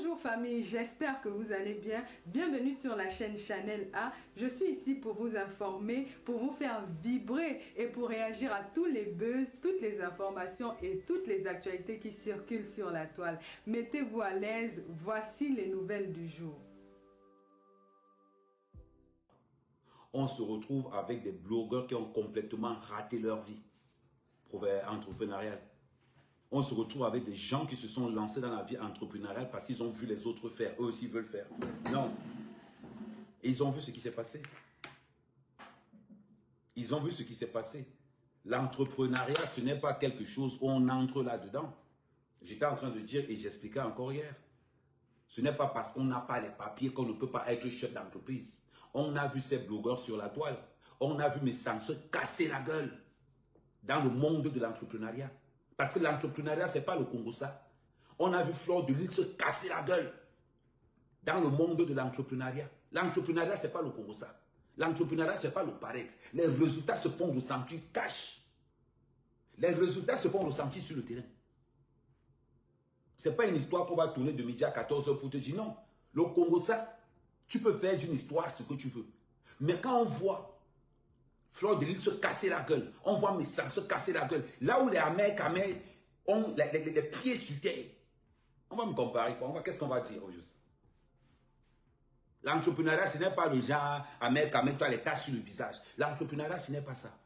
Bonjour famille, j'espère que vous allez bien. Bienvenue sur la chaîne Chanel A. Je suis ici pour vous informer, pour vous faire vibrer et pour réagir à tous les buzz, toutes les informations et toutes les actualités qui circulent sur la toile. Mettez-vous à l'aise, voici les nouvelles du jour. On se retrouve avec des blogueurs qui ont complètement raté leur vie entrepreneuriale. On se retrouve avec des gens qui se sont lancés dans la vie entrepreneuriale parce qu'ils ont vu les autres faire. Eux aussi veulent faire. Non. Et ils ont vu ce qui s'est passé. Ils ont vu ce qui s'est passé. L'entrepreneuriat, ce n'est pas quelque chose où on entre là-dedans. J'étais en train de dire et j'expliquais encore hier. Ce n'est pas parce qu'on n'a pas les papiers qu'on ne peut pas être chef d'entreprise. On a vu ces blogueurs sur la toile. On a vu mes sens se casser la gueule dans le monde de l'entrepreneuriat. Parce que l'entrepreneuriat, ce n'est pas le Congo ça. On a vu Fleur de Lys se casser la gueule dans le monde de l'entrepreneuriat. L'entrepreneuriat, ce n'est pas le Congo ça. L'entrepreneuriat, ce n'est pas le paraître. Les résultats se font ressentir cash. Les résultats se font ressentir sur le terrain. Ce n'est pas une histoire qu'on va tourner de midi à 14h pour te dire non. Le Congo ça, tu peux faire d'une histoire ce que tu veux. Mais quand on voit Fleur de Lys se casser la gueule, on voit mes sangs se casser la gueule, là où les Américains ont les pieds sur terre, on va me comparer quoi? Qu'est-ce qu'on va dire au juste? L'entrepreneuriat, ce n'est pas le genre Américain, tu as les taches sur le visage. L'entrepreneuriat, ce n'est pas ça.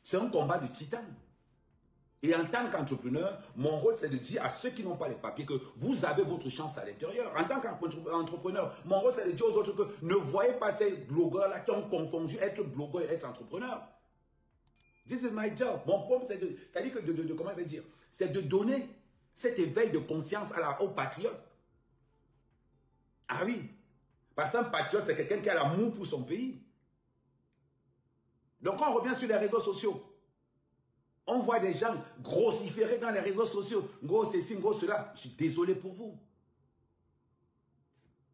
C'est un combat de titane. Et en tant qu'entrepreneur, mon rôle, c'est de dire à ceux qui n'ont pas les papiers que vous avez votre chance à l'intérieur. En tant qu'entrepreneur, mon rôle, c'est de dire aux autres que ne voyez pas ces blogueurs-là qui ont confondu être blogueur et être entrepreneur. This is my job. Mon propre, c'est de comment je vais dire, c'est de donner cet éveil de conscience aux patriotes. Ah oui. Parce qu'un patriote, c'est quelqu'un qui a l'amour pour son pays. Donc, on revient sur les réseaux sociaux. On voit des gens grossiférer dans les réseaux sociaux. Gros ceci, gros cela. Je suis désolé pour vous.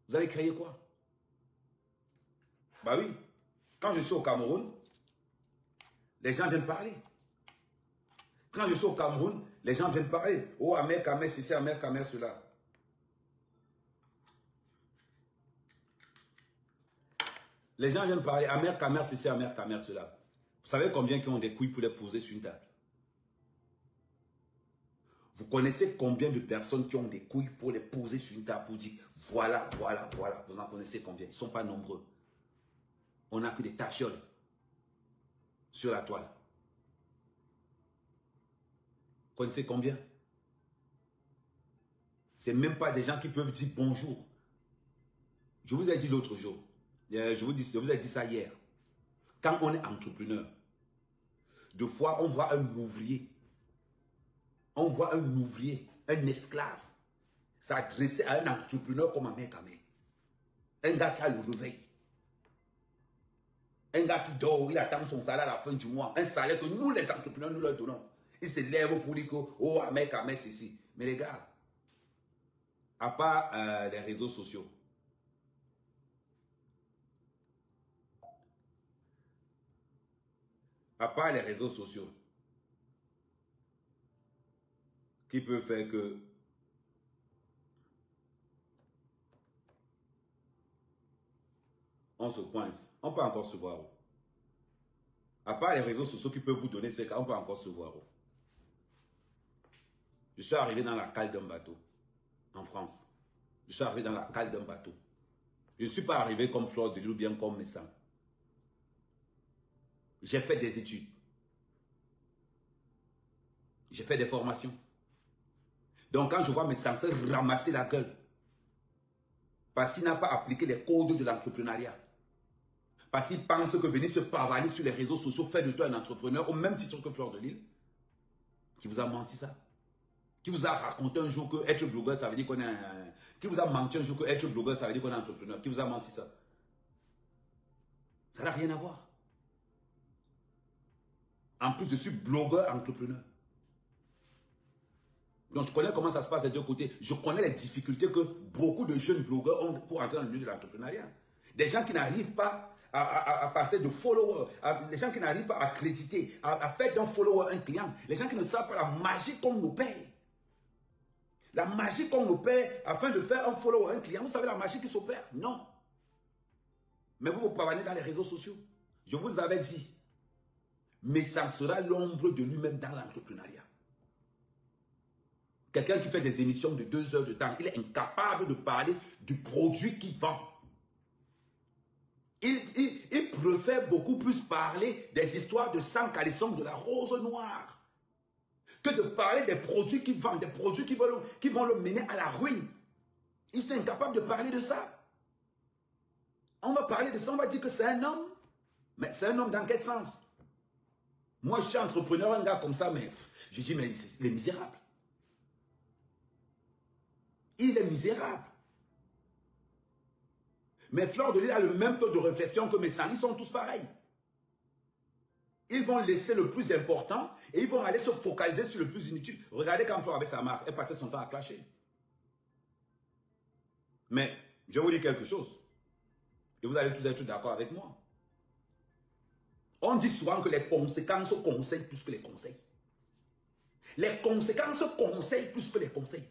Vous avez créé quoi? Bah oui. Quand je suis au Cameroun, les gens viennent parler. Quand je suis au Cameroun, les gens viennent parler. Oh, Amer, Kamer, ceci, Amer, Kamer, cela. Les gens viennent parler. Amer, Kamer, ceci, Amer, Kamer, cela. Vous savez combien qui ont des couilles pour les poser sur une table? Vous connaissez combien de personnes qui ont des couilles pour les poser sur une table pour dire voilà, voilà, voilà. Vous en connaissez combien? Ils ne sont pas nombreux. On n'a que des tafioles sur la toile. Vous connaissez combien? Ce n'est même pas des gens qui peuvent dire bonjour. Je vous ai dit l'autre jour. Je vous ai dit ça hier. Quand on est entrepreneur, deux fois on voit un ouvrier. On voit un ouvrier, un esclave, s'adresser à un entrepreneur comme Amer Kamer. Un gars qui a le réveil. Un gars qui dort, il attend son salaire à la fin du mois. Un salaire que nous, les entrepreneurs, nous leur donnons. Ils se lèvent pour dire que, oh, Amer Kamer, c'est ici. Mais les gars, à part les réseaux sociaux, qui peut faire que on se coince. On peut encore se voir. À part les réseaux sociaux qui peuvent vous donner ces cas, on peut encore se voir. Je suis arrivé dans la cale d'un bateau en France. Je suis arrivé dans la cale d'un bateau. Je ne suis pas arrivé comme Fleur de Lys ou bien comme Messan. J'ai fait des études. J'ai fait des formations. Donc quand je vois mes sens ramasser la gueule, parce qu'il n'a pas appliqué les codes de l'entrepreneuriat, parce qu'il pense que venir se pavaner sur les réseaux sociaux fait de toi un entrepreneur au même titre que Fleur de Lys, qui vous a menti ça, qui vous a raconté un jour que être blogueur ça veut dire qu'on est un... qui vous a menti un jour que être blogueur ça veut dire qu'on est entrepreneur, qui vous a menti ça. Ça n'a rien à voir. En plus je suis blogueur entrepreneur. Donc, je connais comment ça se passe des deux côtés. Je connais les difficultés que beaucoup de jeunes blogueurs ont pour entrer dans le milieu de l'entrepreneuriat. Des gens qui n'arrivent pas à passer de followers, des gens qui n'arrivent pas à créditer, à faire d'un follower un client, les gens qui ne savent pas la magie qu'on nous paye. La magie qu'on opère afin de faire un follow à un client, vous savez la magie qui s'opère? Non. Mais vous pavanez dans les réseaux sociaux. Je vous avais dit, mais ça sera l'ombre de lui-même dans l'entrepreneuriat. Quelqu'un qui fait des émissions de 2 heures de temps, il est incapable de parler du produit qu'il vend. Il préfère beaucoup plus parler des histoires de sang calisson de la rose noire que de parler des produits qu'il vend, des produits qui vont le mener à la ruine. Il est incapable de parler de ça. On va parler de ça, on va dire que c'est un homme. Mais c'est un homme dans quel sens? Moi, je suis entrepreneur, un gars comme ça, mais je dis, mais il est misérable. Il est misérable. Mais Fleur de Lys a le même taux de réflexion que mes amis, ils sont tous pareils. Ils vont laisser le plus important et ils vont aller se focaliser sur le plus inutile. Regardez quand Fleur avait sa marque, elle passait son temps à clasher. Mais je vais vous dire quelque chose. Et vous allez tous être d'accord avec moi. On dit souvent que les conséquences conseillent plus que les conseils. Les conséquences conseillent plus que les conseils.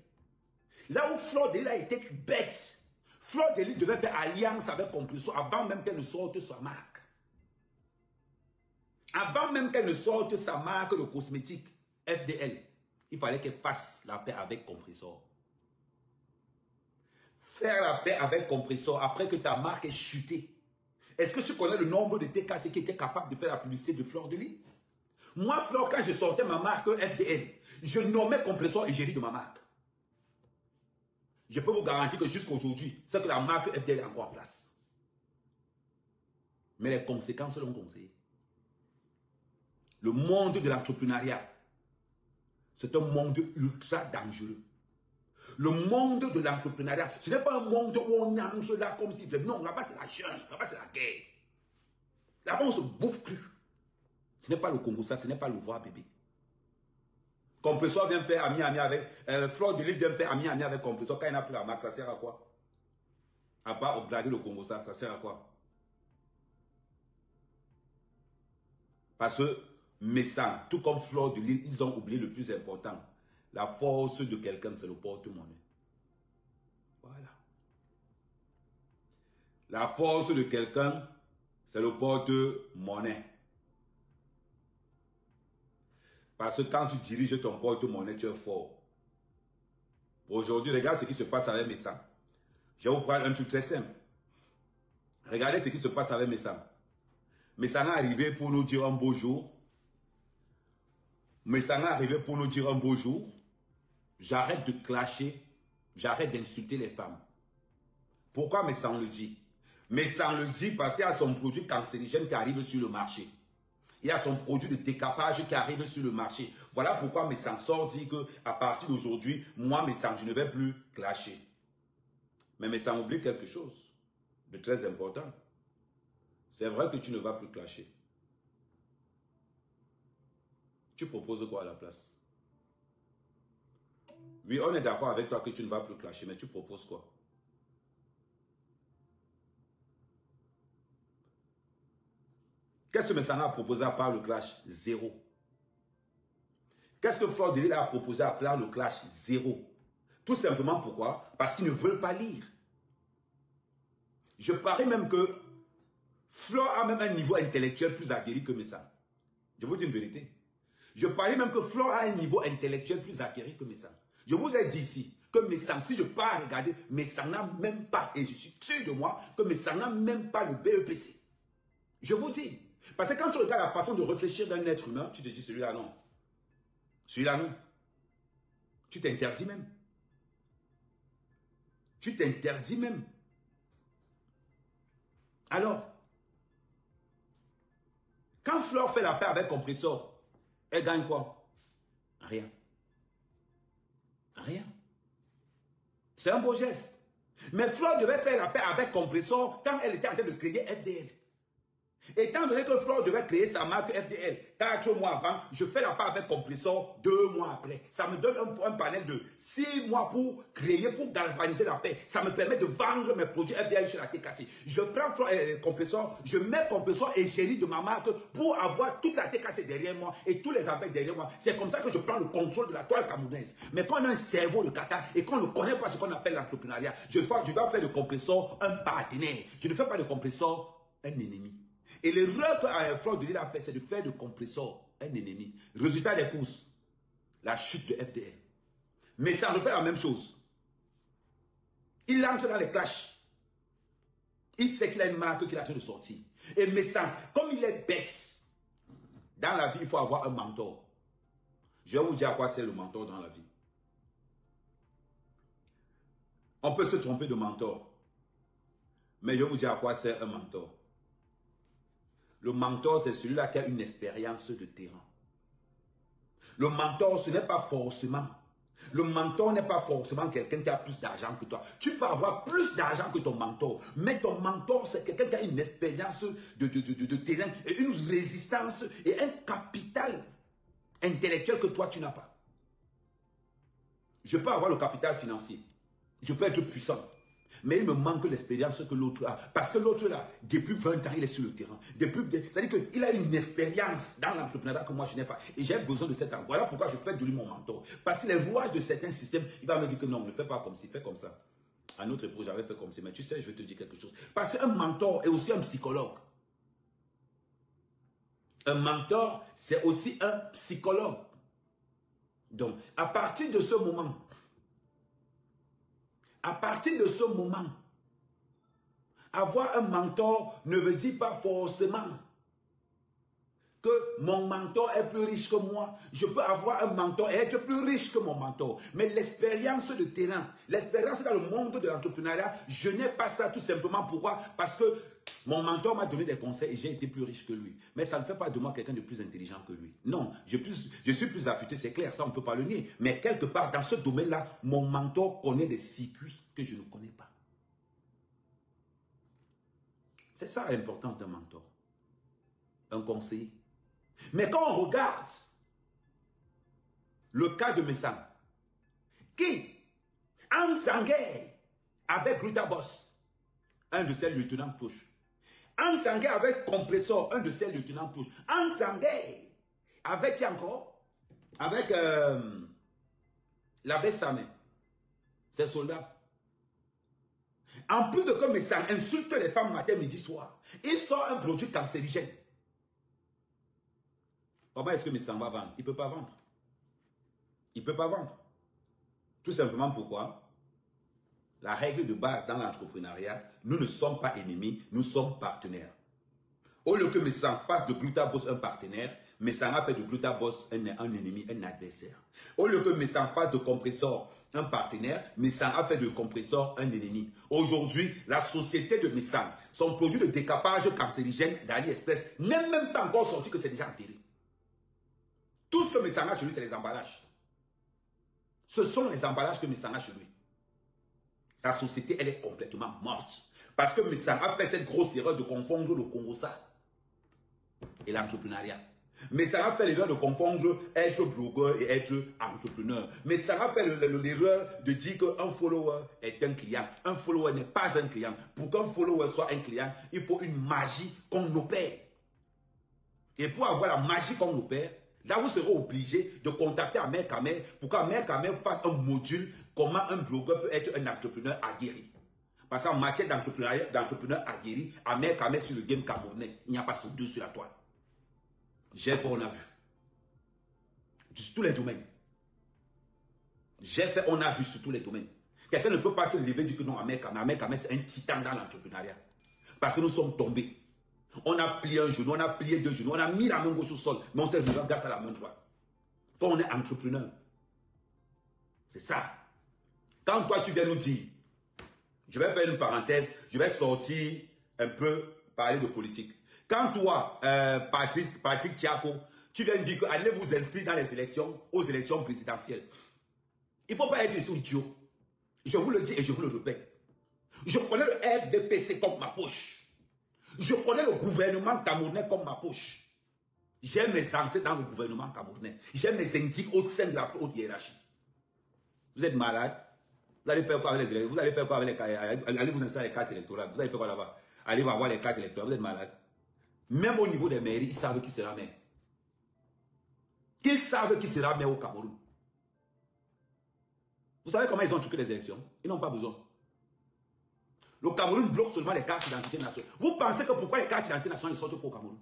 Là où Fleur de Lys a été bête, Fleur de Lys devait faire alliance avec Compresso avant même qu'elle ne sorte sa marque. Avant même qu'elle ne sorte sa marque de cosmétique FDL, il fallait qu'elle fasse la paix avec Compresso. Faire la paix avec Compresso après que ta marque ait chuté. Est-ce que tu connais le nombre de TKC qui étaient capables de faire la publicité de Fleur de Lys? Moi, Fleur, quand je sortais ma marque FDL, je nommais Compresso égérie de ma marque. Je peux vous garantir que jusqu'à aujourd'hui, c'est que la marque FDL est encore en place. Mais les conséquences l'ont conseillé. Le monde de l'entrepreneuriat, c'est un monde ultra dangereux. Le monde de l'entrepreneuriat, ce n'est pas un monde où on mange là comme si... Non, là-bas c'est la jeune, là-bas c'est la guerre. Là-bas on se bouffe cru. Ce n'est pas le Congo, ça, ce n'est pas le voir bébé. Compresso vient faire ami avec... Fleur de Lys vient faire ami avec Compresso. Quand il n'a plus la marque, ça sert à quoi? À part upgrader le Congo, ça sert à quoi? Parce que Messang, tout comme Fleur de Lys, ils ont oublié le plus important. La force de quelqu'un, c'est le porte-monnaie. Voilà. La force de quelqu'un, c'est le porte-monnaie. Parce que quand tu diriges ton porte-monnaie, tu es fort. Aujourd'hui, regarde ce qui se passe avec Messang. Je vais vous prendre un truc très simple. Regardez ce qui se passe avec Messang. Messang est arrivé pour nous dire un beau jour. Messang est arrivé pour nous dire un beau jour. J'arrête de clasher, j'arrête d'insulter les femmes. Pourquoi Messang le dit? Messang le dit parce qu'il y a son produit cancérigène qui arrive sur le marché. Il y a son produit de décapage qui arrive sur le marché. Voilà pourquoi Messang sort dit qu'à partir d'aujourd'hui, moi, Messang, je ne vais plus clasher. Mais Messang oublie quelque chose de très important. C'est vrai que tu ne vas plus clasher. Tu proposes quoi à la place? Oui, on est d'accord avec toi que tu ne vas plus clasher, mais tu proposes quoi? Qu'est-ce que Messang a proposé à part le clash? Zéro. Qu'est-ce que Fleur de Lys a proposé à part le clash? Zéro. Tout simplement pourquoi? Parce qu'ils ne veulent pas lire. Je parie même que Fleur a même un niveau intellectuel plus aguerri que Messang. Je vous dis une vérité. Je parie même que Fleur a un niveau intellectuel plus aguerri que Messang. Je vous ai dit ici que Messang, si je pars regarder, Messang n'a même pas, et je suis sûr de moi, que Messang n'a même pas le BEPC. Je vous dis. Parce que quand tu regardes la façon de réfléchir d'un être humain, tu te dis celui-là non. Celui-là non. Tu t'interdis même. Tu t'interdis même. Alors, quand Fleur fait la paix avec Compresso, elle gagne quoi? Rien. Rien. C'est un beau geste. Mais Fleur devait faire la paix avec Compresso quand elle était en train de créer FDL. Étant donné que Flore devait créer sa marque FDL 4 mois avant, je fais la part avec compresseur 2 mois après. Ça me donne un panel de 6 mois pour créer, pour galvaniser la paix. Ça me permet de vendre mes produits FDL chez la TKC. Je prends compresseur, je mets compresseur égérie de ma marque pour avoir toute la TKC derrière moi et tous les abeilles derrière moi. C'est comme ça que je prends le contrôle de la toile camerounaise. Mais quand on a un cerveau de Qatar et qu'on ne connaît pas ce qu'on appelle l'entrepreneuriat, je dois faire de compresseur un partenaire. Je ne fais pas de compresseur un ennemi. Et l'erreur que Flore de Lille a fait, c'est de faire de compresseur un ennemi. Résultat des courses, la chute de FDL. Mais ça refait la même chose. Il entre dans les clashs. Il sait qu'il a une marque qu'il est en train de sortir. Et Messan, comme il est bête, dans la vie, il faut avoir un mentor. Je vais vous dire à quoi sert le mentor dans la vie. On peut se tromper de mentor. Mais je vais vous dire à quoi sert un mentor. Le mentor, c'est celui-là qui a une expérience de terrain. Le mentor, ce n'est pas forcément. Le mentor n'est pas forcément quelqu'un qui a plus d'argent que toi. Tu peux avoir plus d'argent que ton mentor. Mais ton mentor, c'est quelqu'un qui a une expérience de terrain et une résistance et un capital intellectuel que toi, tu n'as pas. Je peux avoir le capital financier. Je peux être puissant. Mais il me manque l'expérience que l'autre a. Parce que l'autre là, depuis 20 ans, il est sur le terrain. C'est-à-dire qu'il a une expérience dans l'entrepreneuriat que moi je n'ai pas. Et j'ai besoin de cet temps. Voilà pourquoi je peux être de lui mon mentor. Parce que les rouages de certains systèmes, il va me dire que non, ne fais pas comme ci, fais comme ça. À notre époque, j'avais fait comme ça. Mais tu sais, je vais te dire quelque chose. Parce qu'un mentor est aussi un psychologue. Un mentor, c'est aussi un psychologue. Donc, à partir de ce moment, avoir un mentor ne veut dire pas forcément que mon mentor est plus riche que moi. Je peux avoir un mentor et être plus riche que mon mentor. Mais l'expérience de terrain, l'expérience dans le monde de l'entrepreneuriat, je n'ai pas ça tout simplement. Pourquoi? Parce que mon mentor m'a donné des conseils et j'ai été plus riche que lui. Mais ça ne fait pas de moi quelqu'un de plus intelligent que lui. Non, je suis plus affûté, c'est clair, ça on ne peut pas le nier. Mais quelque part, dans ce domaine-là, mon mentor connaît des circuits que je ne connais pas. C'est ça l'importance d'un mentor. Un conseiller. Mais quand on regarde le cas de Messan, qui entre en guerre avec Glutabos, un de ses lieutenants push, entre en guerre avec Compressor, un de ses lieutenants push, entre en guerre avec qui encore? Avec l'abbé Samé, ses soldats. En plus de que Messan insulte les femmes matin, midi, soir, il sort un produit cancérigène. Comment est-ce que Messan va vendre? Il ne peut pas vendre. Il ne peut pas vendre. Tout simplement pourquoi? La règle de base dans l'entrepreneuriat, nous ne sommes pas ennemis, nous sommes partenaires. Au lieu que Messan fasse de Glutabos un partenaire, Messan a fait de Glutabos un ennemi, un adversaire. Au lieu que Messan fasse de Compressor un partenaire, Messan a fait de Compressor un ennemi. Aujourd'hui, la société de Messan, son produit de décapage cancérigène d'AliExpress n'est même pas encore sorti que c'est déjà enterré. Tout ce que Messan a chez lui, c'est les emballages. Ce sont les emballages que Messan a chez lui. Sa société, elle est complètement morte. Parce que Messan a fait cette grosse erreur de confondre le Congosa et l'entrepreneuriat. Messan a fait l'erreur de confondre être blogueur et être entrepreneur. Messan a fait l'erreur de dire qu'un follower est un client. Un follower n'est pas un client. Pour qu'un follower soit un client, il faut une magie qu'on opère. Et pour avoir la magie qu'on opère, là, vous serez obligé de contacter Amer Kamer pour qu'Amer Kamer fasse un module comment un blogueur peut être un entrepreneur aguerri. Parce qu'en matière d'entrepreneur aguerri, Amer Kamer sur le game camerounais, il n'y a pas son deux sur la toile. J'ai fait, on a vu. Sur tous les domaines. J'ai fait, on a vu sur tous les domaines. Quelqu'un ne peut pas se lever et dire que non, Amer Kamer, c'est un titan dans l'entrepreneuriat. Parce que nous sommes tombés. On a plié un genou, on a plié deux genoux, on a mis la main gauche au sol, mais on s'est levé grâce à la main droite. Quand on est entrepreneur, c'est ça. Quand toi tu viens nous dire, je vais faire une parenthèse, je vais sortir un peu, parler de politique. Quand toi, Patrick Tiako, tu viens dire que allez vous inscrire dans les élections, aux élections présidentielles. Il ne faut pas être idiot. Je vous le dis et je vous le répète. Je connais le RDPC comme ma poche. Je connais le gouvernement camerounais comme ma poche. J'ai mes entrées dans le gouvernement camerounais. J'ai mes indices au sein de la haute hiérarchie. Vous êtes malade? Vous allez faire quoi avec les élections? Vous allez faire quoi avec les cartes? Allez vous installer les cartes électorales. Vous allez faire quoi là-bas? Allez voir les cartes électorales. Vous êtes malade? Même au niveau des mairies, ils savent qui sera maire. Ils savent qui sera maire au Cameroun. Vous savez comment ils ont truqué les élections? Ils n'ont pas besoin. Le Cameroun bloque seulement les cartes d'identité nationale. Vous pensez que pourquoi les cartes d'identité nationale ne sortent pas au Cameroun?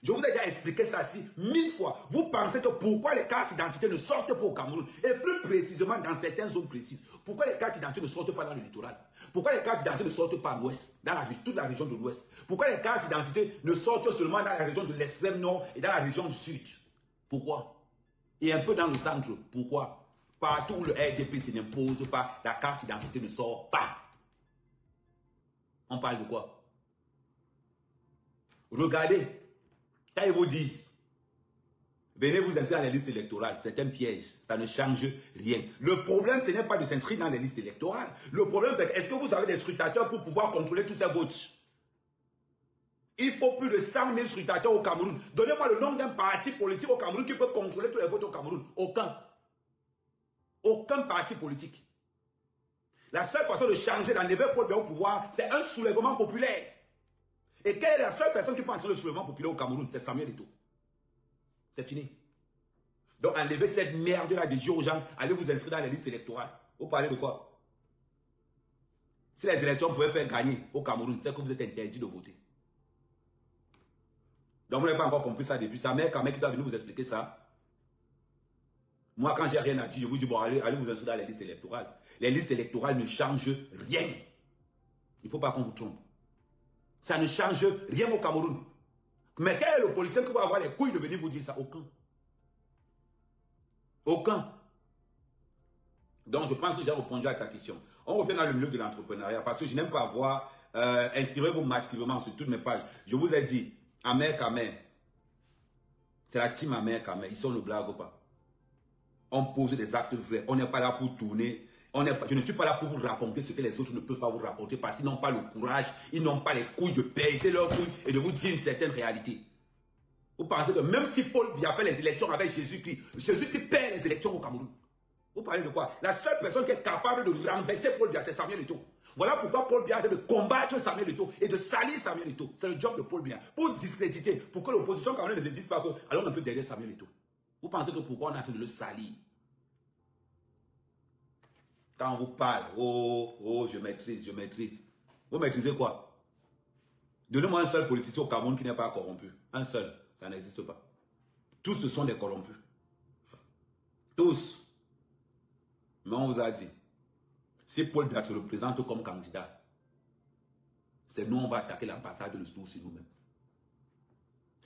Je vous ai déjà expliqué ça ici 1000 fois. Vous pensez que pourquoi les cartes d'identité ne sortent pas au Cameroun? Et plus précisément dans certaines zones précises. Pourquoi les cartes d'identité ne sortent pas dans le littoral? Pourquoi les cartes d'identité ne sortent pas à l'ouest, dans toute la région de l'ouest? Pourquoi les cartes d'identité ne sortent seulement dans la région de l'extrême nord et dans la région du sud? Pourquoi? Et un peu dans le centre. Pourquoi? Partout où le RDPC n'impose pas, la carte d'identité ne sort pas. On parle de quoi? Regardez, quand ils vous disent, venez vous inscrire dans les listes électorales, c'est un piège, ça ne change rien. Le problème, ce n'est pas de s'inscrire dans les listes électorales. Le problème, c'est que est-ce que vous avez des scrutateurs pour pouvoir contrôler tous ces votes? Il faut plus de 100 000 scrutateurs au Cameroun. Donnez-moi le nom d'un parti politique au Cameroun qui peut contrôler tous les votes au Cameroun. Aucun. Aucun parti politique. La seule façon de changer, d'enlever Paul Biya au pouvoir, c'est un soulèvement populaire. Et quelle est la seule personne qui peut entrer le soulèvement populaire au Cameroun? C'est Samuel Eto'o. C'est fini. Donc enlevez cette merde-là de dire aux gens, allez vous inscrire dans les listes électorales. Vous parlez de quoi? Si les élections pouvaient faire gagner au Cameroun, c'est que vous êtes interdit de voter. Donc vous n'avez pas encore compris ça depuis. Sa mère, quand même, qui doit venir vous expliquer ça. Moi, quand j'ai rien à dire, je vous dis, bon, allez vous inscrire dans les listes électorales. Les listes électorales ne changent rien. Il ne faut pas qu'on vous trompe. Ça ne change rien au Cameroun. Mais quel est le politicien qui va avoir les couilles de venir vous dire ça? Aucun. Aucun. Donc, je pense que j'ai répondu à ta question. On revient dans le milieu de l'entrepreneuriat parce que je n'aime pas voir, inscrivez-vous massivement sur toutes mes pages. Je vous ai dit, Amer Kamer, c'est la team Amer Kamer. Ils sont le blague ou pas? On pose des actes vrais. On n'est pas là pour tourner. Je ne suis pas là pour vous raconter ce que les autres ne peuvent pas vous raconter parce qu'ils n'ont pas le courage, ils n'ont pas les couilles de baisser leurs couilles et de vous dire une certaine réalité. Vous pensez que même si Paul Biya fait les élections avec Jésus-Christ, Jésus-Christ perd les élections au Cameroun. Vous parlez de quoi? La seule personne qui est capable de renverser Paul Biya, c'est Samuel Eto'o. Voilà pourquoi Paul Biya a de combattre Samuel Eto'o et de salir Samuel Eto'o. C'est le job de Paul Biya. Pour discréditer, pour que l'opposition camerounaise ne se dise pas que alors on peut derrière Samuel Eto'o. Vous pensez que pourquoi on est en train de le salir? Quand on vous parle, oh, je maîtrise, je maîtrise. Vous maîtrisez quoi? Donnez-moi un seul politicien au Cameroun qui n'est pas corrompu. Un seul, ça n'existe pas. Tous ce sont des corrompus. Tous. Mais on vous a dit, si Paul Biya se représente comme candidat, c'est nous, on va attaquer l'ambassade de l'Estour sur nous-mêmes.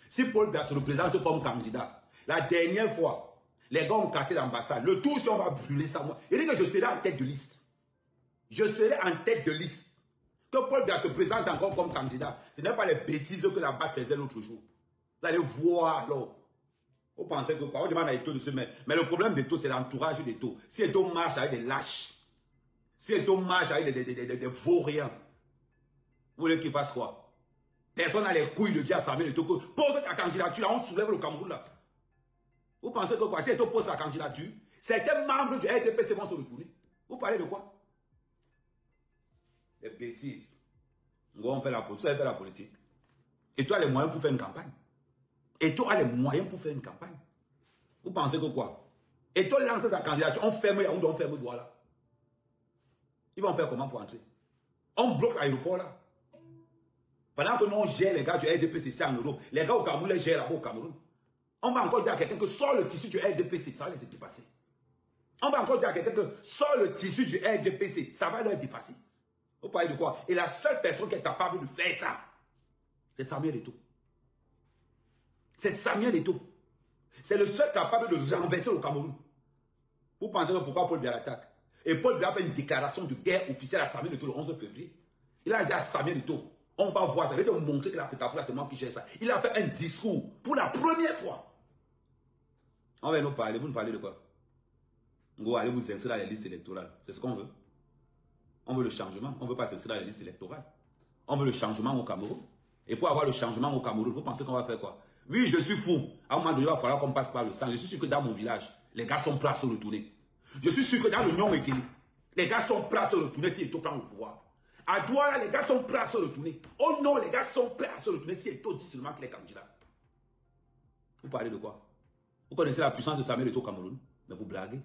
Si Paul Biya se représente comme candidat, la dernière fois, les gars ont cassé l'ambassade. Le tour, si on va brûler ça, moi. Il dit que je serai en tête de liste. Je serai en tête de liste. Que Paul Biya se présente encore comme candidat. Ce n'est pas les bêtises que la base faisait l'autre jour. Vous allez voir alors. Vous pensez que quoi? On demande à Eto'o de se mettre. Mais le problème d'Eto'o, c'est l'entourage d'Eto'o. Si Eto'o marche avec des lâches, si Eto'o marche avec des vauriens, vous voulez qu'il fasse quoi? Personne n'a les couilles de dire à Samuel Eto'o que pose ta candidature, là, on soulève le Cameroun là. Vous pensez que quoi? Si Eto'o pose sa candidature, certains membres du RDPC vont se retourner. Vous parlez de quoi? Des bêtises. On fait la politique. Ça fait la politique. Eto'o a les moyens pour faire une campagne. Eto'o a les moyens pour faire une campagne. Vous pensez que quoi? Eto'o lance sa candidature, on ferme Yaoundé, on ferme Douala. Ils vont faire comment pour entrer? On bloque l'aéroport là. Pendant que nous on gère les gars du RDPC en Europe, les gars au Cameroun les gèrent là-bas au Cameroun. On va encore dire à quelqu'un que sort le tissu du RDPC, ça va les dépasser. On va encore dire à quelqu'un que sort le tissu du RDPC, ça va leur dépasser. Vous parlez de quoi? Et la seule personne qui est capable de faire ça, c'est Samuel Eto'o. C'est Samuel Eto'o. C'est le seul capable de renverser le Cameroun. Vous pensez que pourquoi Paul Biya l'attaque? Et Paul Biya fait une déclaration de guerre officielle à Samuel Eto'o le 11 février. Il a dit à Samuel Eto'o, on va voir ça, je vais te montrer que l'Afrique, c'est moi qui gère ça. Il a fait un discours pour la première fois. On va nous parler, vous nous parlez de quoi? Vous allez vous inscrire dans les listes électorales. C'est ce qu'on veut. On veut le changement. On ne veut pas s'inscrire dans les listes électorales. On veut le changement au Cameroun. Et pour avoir le changement au Cameroun, vous pensez qu'on va faire quoi? Oui, je suis fou. À un moment donné, il va falloir qu'on passe par le sang. Je suis sûr que dans mon village, les gars sont prêts à se retourner. Je suis sûr que dans le Nyong-Ekeli, les gars sont prêts à se retourner si Eto prend le pouvoir. À Douala, les gars sont prêts à se retourner. Oh non, les gars sont prêts à se retourner si Eto dit seulement qu'il est candidat. Vous parlez de quoi? Vous connaissez la puissance de Samuel Eto'o au Cameroun? Mais vous blaguez.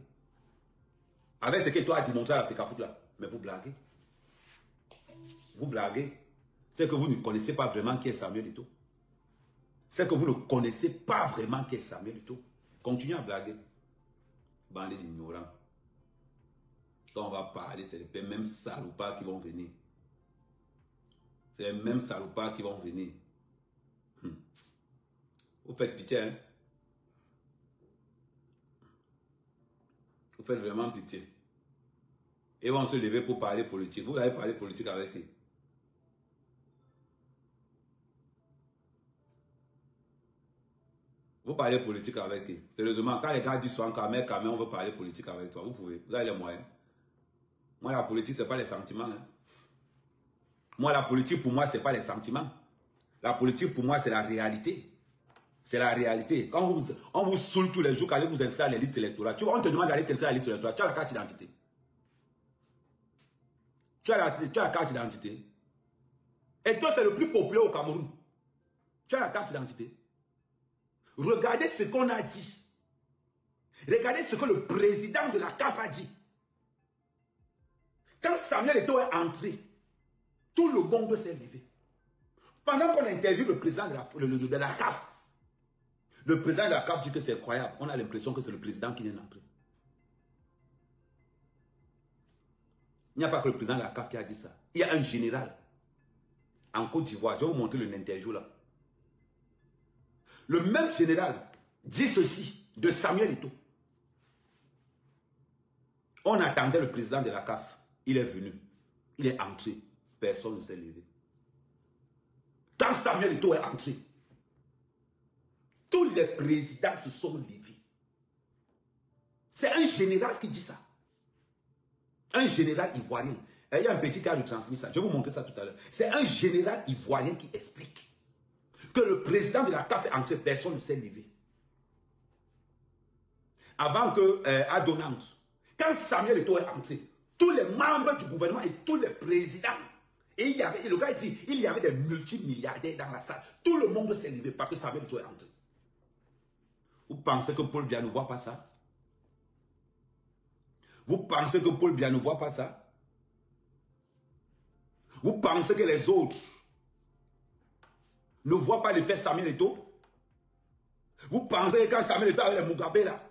Avec ce qu'Eto a démontré à l'Afrique Foot là. Mais vous blaguez. Vous blaguez. C'est que vous ne connaissez pas vraiment qui est Samuel Eto'o. C'est que vous ne connaissez pas vraiment qui est Samuel Eto'o. Continuez à blaguer. Bandé d'ignorants. Quand on va parler, c'est les mêmes salopards qui vont venir. C'est les mêmes salopards qui vont venir. Vous faites pitié, hein? Vous faites vraiment pitié. Et ils vont se lever pour parler politique. Vous allez parler politique avec qui? Vous parlez politique avec qui? Sérieusement, quand les gars disent souvent quand même, on veut parler politique avec toi, vous pouvez. Vous avez les moyens. Moi, la politique, ce n'est pas les sentiments. Hein. Moi, la politique, pour moi, ce n'est pas les sentiments. La politique, pour moi, c'est la réalité. C'est la réalité. Quand on vous saoule tous les jours, quand allez vous inscrire à les listes électorales, tu vois, on te demande d'aller t'inscrire à la liste électorale, tu as la carte d'identité. Tu as la carte d'identité. Et toi, c'est le plus populaire au Cameroun. Tu as la carte d'identité. Regardez ce qu'on a dit. Regardez ce que le président de la CAF a dit. Quand Samuel Eto'o est entré, tout le monde s'est levé. Pendant qu'on interviewe le président de la CAF, le président de la CAF dit que c'est incroyable. On a l'impression que c'est le président qui vient d'entrer. Il n'y a pas que le président de la CAF qui a dit ça. Il y a un général en Côte d'Ivoire. Je vais vous montrer l'interview là. Le même général dit ceci de Samuel Eto'o. On attendait le président de la CAF. Il est venu. Il est entré. Personne ne s'est levé. Quand Samuel Eto'o est entré, tous les présidents se sont levés. C'est un général qui dit ça. Un général ivoirien. Il y a un petit cas de transmis ça. Je vais vous montrer ça tout à l'heure. C'est un général ivoirien qui explique que le président de la CAF est entré, personne ne s'est levé. Avant que, à Donante, quand Samuel Eto'o est entré, tous les membres du gouvernement et tous les présidents, et le gars dit, il y avait des multimilliardaires dans la salle. Tout le monde s'est levé parce que Samuel Eto'o est entré. Vous pensez que Paul Biya ne voit pas ça? Vous pensez que Paul Biya ne voit pas ça? Vous pensez que les autres ne voient pas l'effet Samuel Eto'o? Vous pensez que quand Samuel Eto'o avait les Mugabe là,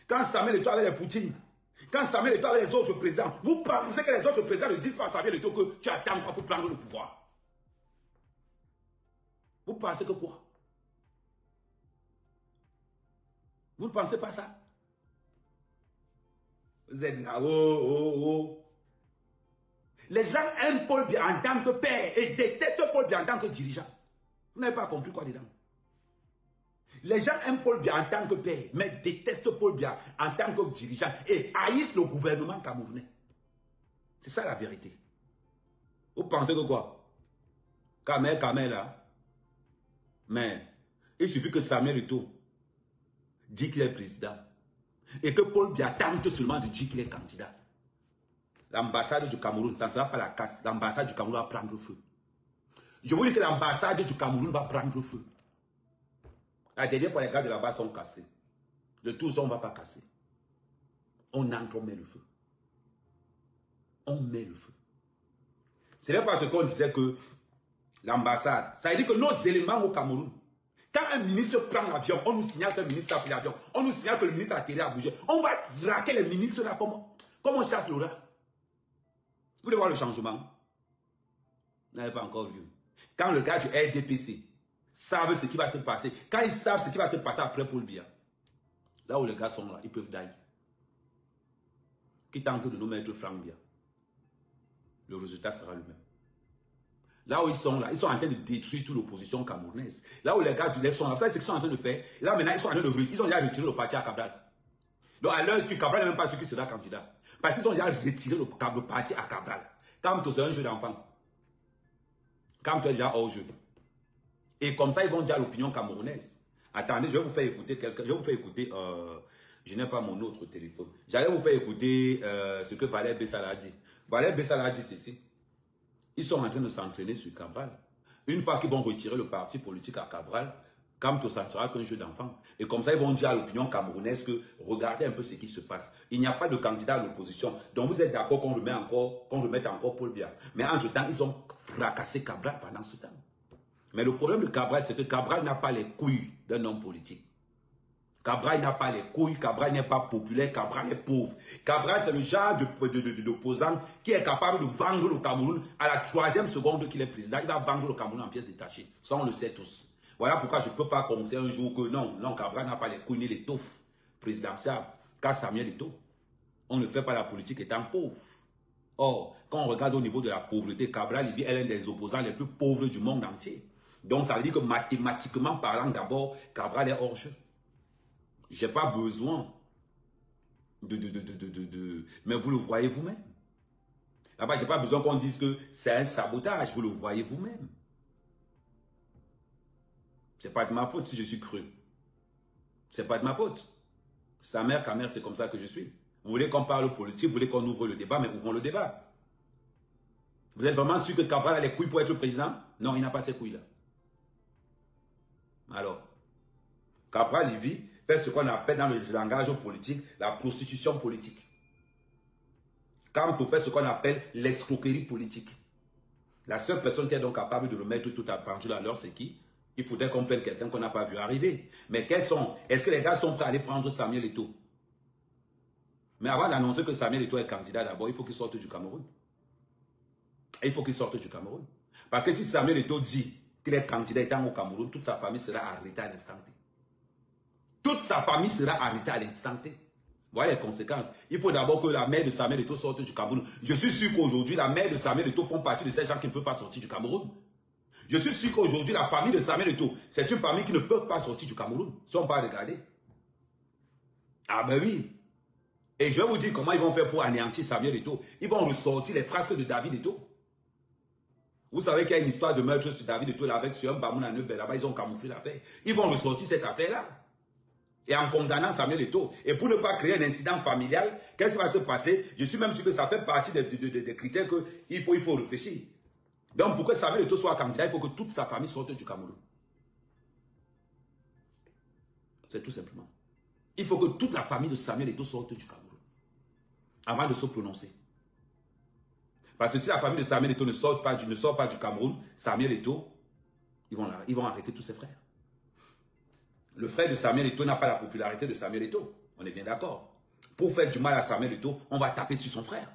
quand Samuel Eto'o avait les Poutine, quand Samuel Eto'o avait les autres présidents, vous pensez que les autres présidents ne disent pas à Samuel Eto'o que tu attends quoi pour prendre le pouvoir? Vous pensez que quoi? Vous ne pensez pas ça? Vous êtes là, oh. Les gens aiment Paul Biya en tant que père et détestent Paul Biya en tant que dirigeant. Vous n'avez pas compris quoi dedans? Les gens aiment Paul Biya en tant que père, mais détestent Paul Biya en tant que dirigeant et haïssent le gouvernement camerounais. C'est ça la vérité. Vous pensez que quoi? Kamel là. Mais il suffit que Samuel Eto'o dit qu'il est président et que Paul Biya tente seulement de dire qu'il est candidat. L'ambassade du Cameroun, ça ne sera pas la casse. L'ambassade du Cameroun va prendre feu. Je vous dis que l'ambassade du Cameroun va prendre feu. La dernière fois, les gars de là-bas sont cassés. Le tout, on ne va pas casser. On entre, on met le feu. On met le feu. Ce n'est pas ce qu'on disait que l'ambassade, ça veut dire que nos éléments au Cameroun, quand un ministre prend l'avion, on nous signale que le ministre a pris l'avion, on nous signale que le ministre a atterri à bouger. On va traquer les ministres là comme on chasse le rat. Vous voulez voir le changement? Vous n'avez pas encore vu. Quand le gars du RDPC savent ce qui va se passer, quand ils savent ce qui va se passer après Paul Biya, là où les gars sont là, ils peuvent d'ailleurs. Qui tentent de nous mettre Franck Biya, le résultat sera le même. Là où ils sont là, ils sont en train de détruire toute l'opposition camerounaise. Là où les gars du left sont là, vous savez ce qu'ils sont en train de faire? Là maintenant, ils sont en train de ils ont déjà retiré le parti à Cabral. Donc à l'heure, Cabral n'est même pas sûr qui sera candidat. Parce qu'ils ont déjà retiré le parti à Cabral. Comme tout c'est un jeu d'enfant. Quand tu es déjà hors jeu. Et comme ça, ils vont dire à l'opinion camerounaise. Attendez, je vais vous faire écouter quelqu'un. Je vais vous faire écouter. Je n'ai pas mon autre téléphone. J'allais vous faire écouter ce que Valère Bessala a dit. Valère Bessala a dit ceci. Ils sont en train de s'entraîner sur Cabral. Une fois qu'ils vont retirer le parti politique à Cabral, Camto, ça ne sera qu'un jeu d'enfant. Et comme ça, ils vont dire à l'opinion camerounaise que regardez un peu ce qui se passe. Il n'y a pas de candidat à l'opposition. Donc vous êtes d'accord qu'on remette encore Paul Biya. Mais entre-temps, ils ont fracassé Cabral pendant ce temps. Mais le problème de Cabral, c'est que Cabral n'a pas les couilles d'un homme politique. Cabral n'a pas les couilles, Cabral n'est pas populaire, Cabral est pauvre. Cabral, c'est le genre d'opposant qui est capable de vendre le Cameroun à la 3e seconde qu'il est président. Il va vendre le Cameroun en pièces détachées. Ça, on le sait tous. Voilà pourquoi je ne peux pas commencer un jour que non, Cabral n'a pas les couilles ni l'étoffe présidentielle. Car Samuel Eto'o, on ne fait pas la politique étant pauvre. Or, quand on regarde au niveau de la pauvreté, Cabral est l'un des opposants les plus pauvres du monde entier. Donc, ça veut dire que mathématiquement parlant, d'abord, Cabral est hors jeu. Je n'ai pas besoin mais vous le voyez vous-même. Là-bas, je n'ai pas besoin qu'on dise que c'est un sabotage. Vous le voyez vous-même. Ce n'est pas de ma faute si je suis creux. Ce n'est pas de ma faute. Sa mère, c'est comme ça que je suis. Vous voulez qu'on parle politique, vous voulez qu'on ouvre le débat, mais ouvrons le débat. Vous êtes vraiment sûr que Cabral a les couilles pour être président? Non, il n'a pas ces couilles-là. Alors, Cabral, il vit, fait ce qu'on appelle dans le langage politique la prostitution politique. Camto fait ce qu'on appelle l'escroquerie politique. La seule personne qui est donc capable de remettre tout à pendule à l'heure, c'est qui? Il faudrait qu'on prenne quelqu'un qu'on n'a pas vu arriver. Mais quels sont? Est-ce que les gars sont prêts à aller prendre Samuel Eto'o? Mais avant d'annoncer que Samuel Eto'o est candidat, d'abord, il faut qu'il sorte du Cameroun. Et il faut qu'il sorte du Cameroun. Parce que si Samuel Eto'o dit qu'il est candidat étant au Cameroun, toute sa famille sera arrêtée à l'instant T. Toute sa famille sera arrêtée à l'instant T. Voilà les conséquences. Il faut d'abord que la mère de Samuel Eto'o sorte du Cameroun. Je suis sûr qu'aujourd'hui, la mère de Samuel Eto'o font partie de ces gens qui ne peuvent pas sortir du Cameroun. Je suis sûr qu'aujourd'hui, la famille de Samuel Eto'o, c'est une famille qui ne peut pas sortir du Cameroun. Si on peut regarder. Ah ben oui. Et je vais vous dire comment ils vont faire pour anéantir Samuel Eto'o. Ils vont ressortir les frasques de David Eto'o. Vous savez qu'il y a une histoire de meurtre sur David Eto'o avec sur un Bamoun à Neubel. Là-bas, ils ont camouflé l'affaire. Ils vont ressortir cette affaire-là. Et en condamnant Samuel Eto'o. Et pour ne pas créer un incident familial, qu'est-ce qui va se passer? Je suis même sûr que ça fait partie des critères qu'il faut réfléchir. Donc, pour que Samuel Eto'o soit candidat, il faut que toute sa famille sorte du Cameroun. C'est tout simplement. Il faut que toute la famille de Samuel Eto'o sorte du Cameroun. Avant de se prononcer. Parce que si la famille de Samuel Eto'o ne sort pas du Cameroun, Samuel Eto'o, ils vont arrêter tous ses frères. Le frère de Samuel Eto'o n'a pas la popularité de Samuel Eto'o. On est bien d'accord. Pour faire du mal à Samuel Eto'o, on va taper sur son frère.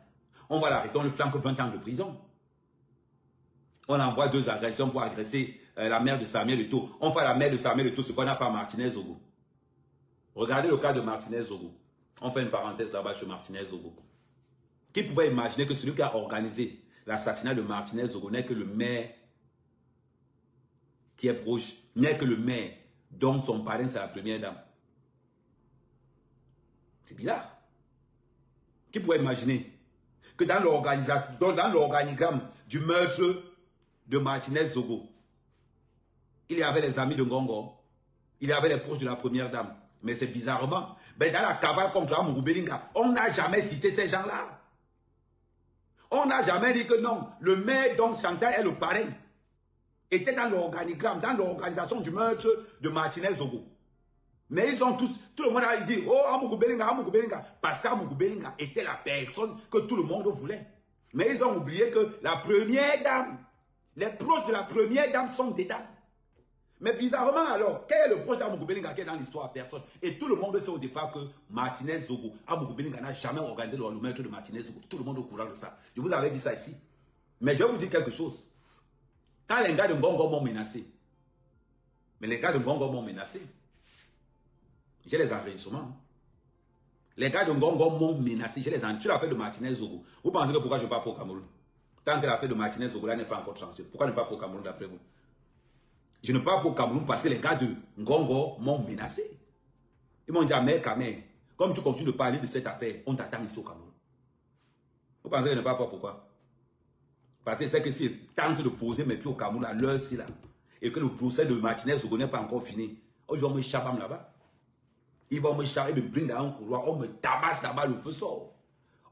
On va l'arrêter, on le flanque 20 ans de prison. On envoie 2 agressions pour agresser la mère de Samuel Eto'o. On fait à la mère de Samuel Eto'o ce qu'on n'a pas Martinez Zogo. Regardez le cas de Martinez Zogo. On fait une parenthèse là-bas sur Martinez Zogo. Qui pouvait imaginer que celui qui a organisé l'assassinat de Martinez Zogo n'est que le maire qui est proche, n'est que le maire dont son parrain c'est la première dame. C'est bizarre. Qui pouvait imaginer que dans l'organisation, dans l'organigramme du meurtre de Martinez Zogo, il y avait les amis de Ngongo, il y avait les proches de la première dame. Mais c'est bizarrement, ben dans la cavale contre Amougou Belinga, on n'a jamais cité ces gens-là. On n'a jamais dit que non, le maire dont Chantal est le parrain était dans l'organigramme, dans l'organisation du meurtre de Martinez Zogo. Mais ils ont tous, tout le monde a dit, oh Amougou Belinga, parce qu'Amougou Belinga était la personne que tout le monde voulait. Mais ils ont oublié que la première dame, les proches de la première dame sont dedans. Mais bizarrement alors, quel est le proche d'Amougou Belinga qui est dans l'histoire? Personne. Et tout le monde sait au départ que Martinez Zogo, Amougou Belinga n'a jamais organisé le meurtre de Martinez Zogo. Tout le monde est au courant de ça. Je vous avais dit ça ici. Mais je vais vous dire quelque chose. Quand les gars de Ngongo m'ont menacé, j'ai les enregistrements. Les gars de Ngongo m'ont menacé, j'ai les enregistrements. Sur l'affaire de Martinez Zogo, vous pensez que pourquoi je ne vais pas pour Cameroun? Tant que l'affaire de Martinez Zogo là n'est pas encore tranchée. Pourquoi ne pas pour Cameroun d'après vous? Je ne pars pas au Cameroun parce que les gars de Ngongo m'ont menacé. Ils m'ont dit, mais Kamé, comme tu continues de parler de cette affaire, on t'attend ici au Cameroun. Vous pensez que je ne pars pas pourquoi? Parce que c'est que s'ils tentent de poser mes pieds au Cameroun à l'heure-ci là, et que le procès de Martinez Zogo n'est pas encore fini, ils vont me chabam là-bas. Ils vont me charger de brinque dans un couloir, on me tabasse là-bas, le feu sort.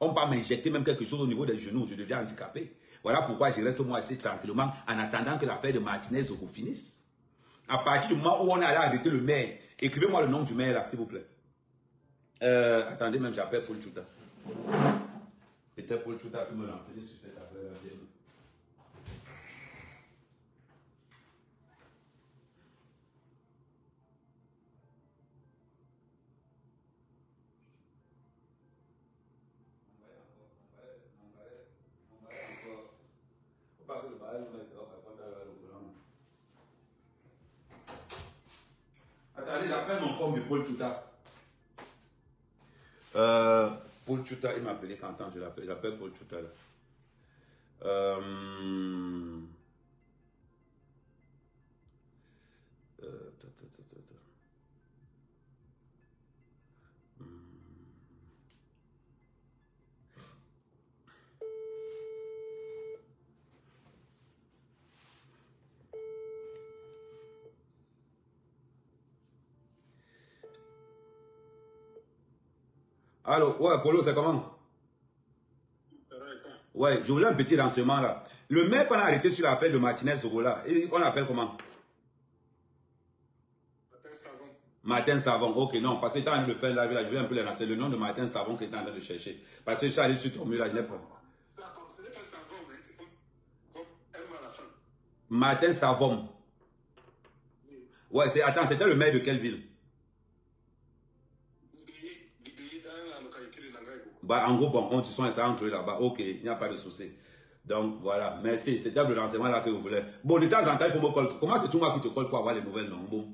On va m'injecter même quelque chose au niveau des genoux, je deviens handicapé. Voilà pourquoi je reste moi ici tranquillement en attendant que l'affaire de Martinez Zogo finisse. À partir du moment où on a arrêté le maire, écrivez-moi le nom du maire là, s'il vous plaît. Attendez, même j'appelle Paul Chouta. C'était Paul Chouta qui me lançait sur cette affaire. Attendez, j'appelle mon compte de Paul Chouta. Paul Chouta, il m'a appelé quand je l'appelle. J'appelle Paul Chouta. Allô, ouais, Polo, c'est comment? Ouais, je voulais un petit renseignement là. Le maire qu'on a arrêté sur l'affaire de Martinez Zogo là, on l'appelle comment? Martin Savon. Martin Savon, ok, non, parce que tu es en train de faire la vie là, je voulais un peu les renseigner. Le nom de Martin Savon que tu es en train de chercher. Parce que je suis allé sur ton mur là, je l'ai pas. Savon, ce n'est pas Savon, mais c'est comme M à la fin. Martin Savon. Oui. Ouais, attends, c'était le maire de quelle ville? Dans la localité de Nangaï. Bah, en gros, bon, on se sont entrés là-bas. Ok, il n'y a pas de souci. Donc, voilà. Merci. C'était le renseignement là que vous voulez. Bon, de temps en temps, il faut me coller. Comment c'est tout moi qui te colle pour avoir les nouvelles, non? Bon.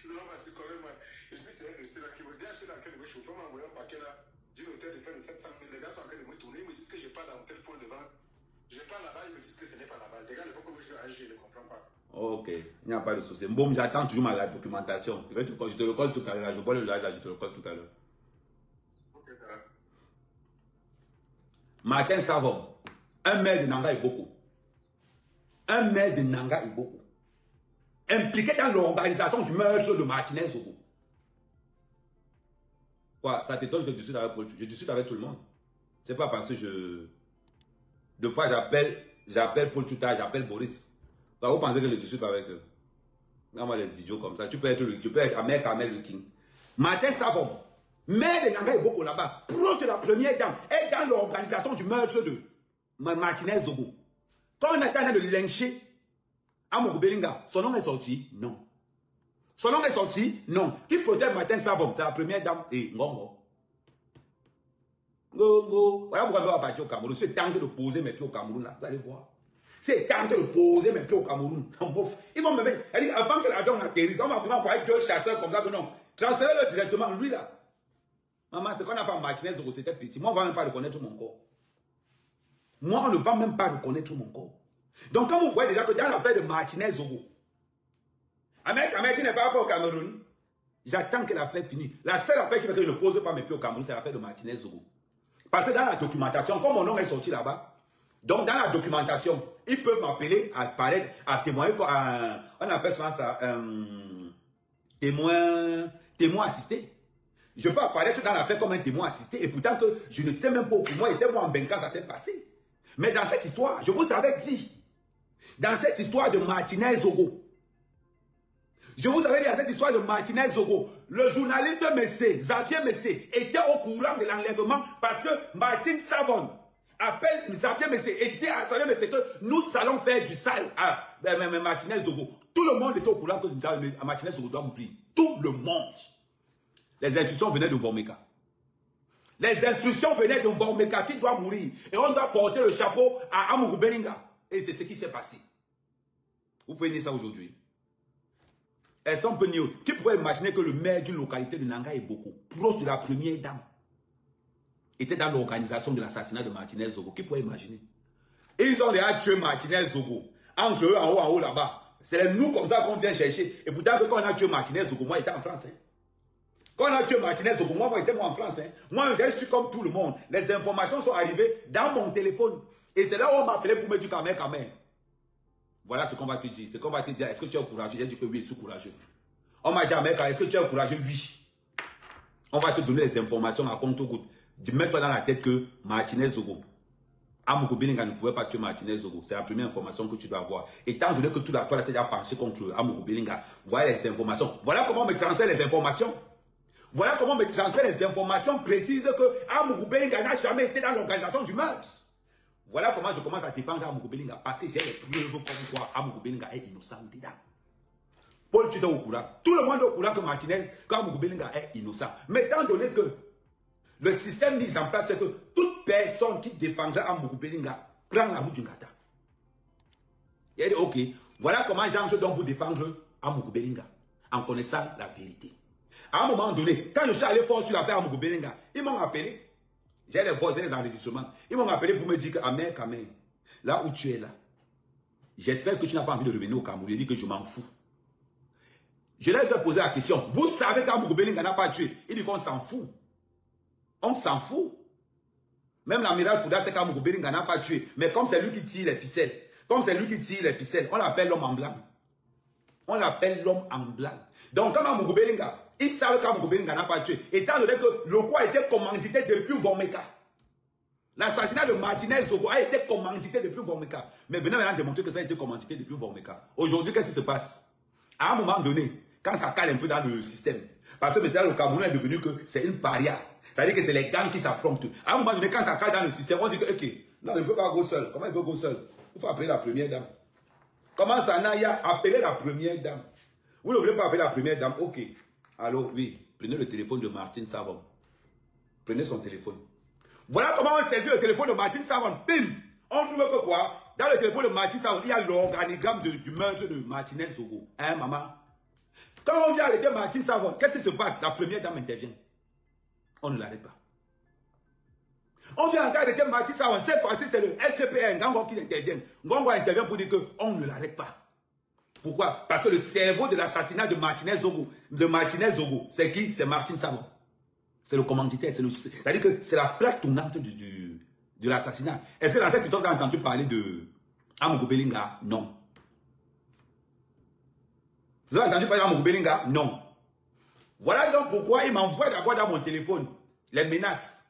Non, c'est quand même. Je sais, c'est là qui me dit, acheter dans quel chauffeur m'a envoyé un paquet là d'une hôtel de près de 700 000. Les gars sont en train de me tourner. Ils me disent que je pas dans tel point de vente. Je pas là-bas, ils me disent que ce n'est pas là-bas. Les gars, il faut que je joue à je ne comprends pas. Ok, il n'y a pas de souci. Bon, j'attends toujours la documentation. Je te le colle tout à l'heure. Je vois le live là, je te le colle tout à l'heure. Ok, ça va. Martin Savon, un maire de Nanga Iboko. Un maire de Nanga Iboko. Impliqué dans l'organisation du meurtre de Martinez Zogo. Quoi, ça t'étonne que je discute avec Paul? Je discute avec tout le monde. C'est pas parce que deux fois j'appelle Paul Chouta, j'appelle Boris. Bah, vous pensez que je discute avec eux? Non, moi, les idiots comme ça. Tu peux être Ahmed Kamel le King. Martin Savon, maire de Nanga Iboko là-bas, proche de la première dame, est dans l'organisation du meurtre de Martinez Zogo. Quand on est en train de lyncher Amogo Belinga, son nom est sorti? Non. Son nom est sorti? Non. Qui protège Martin Savon? C'est la première dame et Ngongo. Ngongo. Voilà pourquoi on va partir au Cameroun. C'est tenté de poser mes pieds au Cameroun là. Vous allez voir. C'est tenté de poser mes pieds au Cameroun. Ils vont me mettre. Avant que l'avion atterrisse, on va vraiment voir deux chasseurs comme ça que non. Transférez-le directement, lui là. Maman, c'est qu'on a fait en Martinez, c'était petit. Moi, on ne va même pas reconnaître mon corps. Moi, on ne va même pas reconnaître mon corps. Donc, quand vous voyez déjà que dans l'affaire de Martinez Zogo, Ahmed qui n'est pas au Cameroun, j'attends que l'affaire finisse. La seule affaire qui fait que je ne pose pas mes pieds au Cameroun, c'est l'affaire de Martinez Zogo. Parce que dans la documentation, comme mon nom est sorti là-bas, donc dans la documentation, ils peuvent m'appeler à parler, à témoigner, on appelle ça témoin assisté. Je peux apparaître dans l'affaire comme un témoin assisté et pourtant que je ne sais même pas pour moi, était moi en Benka, ça s'est passé. Mais dans cette histoire, je vous avais dit, dans cette histoire de Martinez Zogo, je vous avais dit dans cette histoire de Martinez Zogo, le journaliste Messé, Xavier Messé, était au courant de l'enlèvement parce que Martin Savon appelle Xavier Messé et dit à Xavier Messé que nous allons faire du sale à Martinez Zogo. Tout le monde était au courant que Martinez Zogo doit mourir. Tout le monde. Les instructions venaient de Vormeka. Les instructions venaient de Vormeka qui doit mourir. Et on doit porter le chapeau à Amogo Belinga. Et c'est ce qui s'est passé. Vous pouvez dire ça aujourd'hui. Elles sont peu niées. Qui pourrait imaginer que le maire d'une localité de Nanga Iboko, proche de la première dame, était dans l'organisation de l'assassinat de Martinez Zogo? Qui pourrait imaginer? Et ils ont déjà tué Martinez Zogo. Entre eux, en haut là-bas. C'est nous comme ça qu'on vient chercher. Et pourtant, quand on a tué Martinez Zogo, moi, j'étais en France. Quand on a tué Martinez Zogo, moi, j'étais en France. Moi, j'ai su comme tout le monde. Les informations sont arrivées dans mon téléphone. Et c'est là où on m'a appelé pour me dire Kamel. Voilà ce qu'on va te dire. C'est qu'on va te dire, est-ce que tu es courageux? J'ai dit que oui, je suis courageux. On m'a dit, Américain, est-ce que tu es courageux? Oui. On va te donner les informations à compte-goutte. Mets-toi dans la tête que Martinez Zogo, Amougou Belinga ne pouvait pas tuer Martinez Zogo. C'est la première information que tu dois avoir. Étant donné que tout la toile s'est déjà penché contre Amougou Belinga, voilà les informations. Voilà comment on me transfère les informations. Voilà comment on me transfère les informations précises que Amougou Belinga n'a jamais été dans l'organisation du meurtre. Voilà comment je commence à défendre Amougou Belinga. Parce que j'ai les preuves comme quoi Amougou Belinga est innocent dedans. Paul, tu es au courant. Tout le monde est au courant que Martinez, quand Amougou Belinga est innocent. Mais étant donné que le système mis en place, c'est que toute personne qui défendra Amougou Belinga prend la route du Ngata. Il a dit, ok, voilà comment j'entre donc pour défendre Amougou Belinga, en connaissant la vérité. À un moment donné, quand je suis allé fort sur l'affaire Amougou Belinga, ils m'ont appelé, j'ai les voix, j'ai les enregistrements, ils m'ont appelé pour me dire que, Amer, là où tu es là, j'espère que tu n'as pas envie de revenir au Cameroun. J'ai dit que je m'en fous. Je leur ai posé la question, vous savez qu'Amougou Belinga n'a pas tué? Il dit qu'on s'en fout. On s'en fout. Même l'amiral Fouda sait qu'Amougou Belinga n'a pas tué. Mais comme c'est lui qui tire les ficelles, on l'appelle l'homme en blanc. On l'appelle l'homme en blanc. Donc comme Amougou Belinga, ils savent qu'Amougou Belinga n'a pas tué. Étant donné que le coup a été commandité depuis Vomeka. L'assassinat de Martinez Zogo a été commandité depuis Vomeka. Mais venez maintenant démontrer que ça a été commandité depuis Vomeka. Aujourd'hui, qu'est-ce qui se passe? À un moment donné, quand ça cale un peu dans le système, parce que maintenant le Cameroun est devenu que c'est une paria. C'est-à-dire que c'est les gangs qui s'affrontent. À un moment donné, quand ça cale dans le système, on dit que, ok, non, il ne peut pas go seul. Comment il peut go seul? Il faut appeler la première dame. Comment ça n'a pas appelé la première dame? Vous ne voulez pas appeler la première dame? Ok. Alors, oui, prenez le téléphone de Martine Savon. Prenez son téléphone. Voilà comment on saisit le téléphone de Martine Savon. Bim! On trouve que quoi? Dans le téléphone de Martine Savon, il y a l'organigramme du meurtre de Martinez Zogo. Hein, maman? Quand on vient arrêter Martine Savon, qu'est-ce qui se passe? La première dame intervient. On ne l'arrête pas. On vient encore arrêter Martine Savon. Cette fois-ci, c'est le SCPN, Ngango qui intervient. Ngango intervient pour dire qu'on ne l'arrête pas. Pourquoi? Parce que le cerveau de l'assassinat de Martinez Zogo, c'est qui? C'est Martine Savon. C'est le commanditaire. C'est-à-dire que c'est la plaque tournante de l'assassinat. Est-ce que dans cette histoire, vous avez entendu parler de Amougou Belinga? Non. Vous avez entendu parler d'Amougou Belinga? Non. Voilà donc pourquoi il m'envoie d'abord dans mon téléphone les menaces.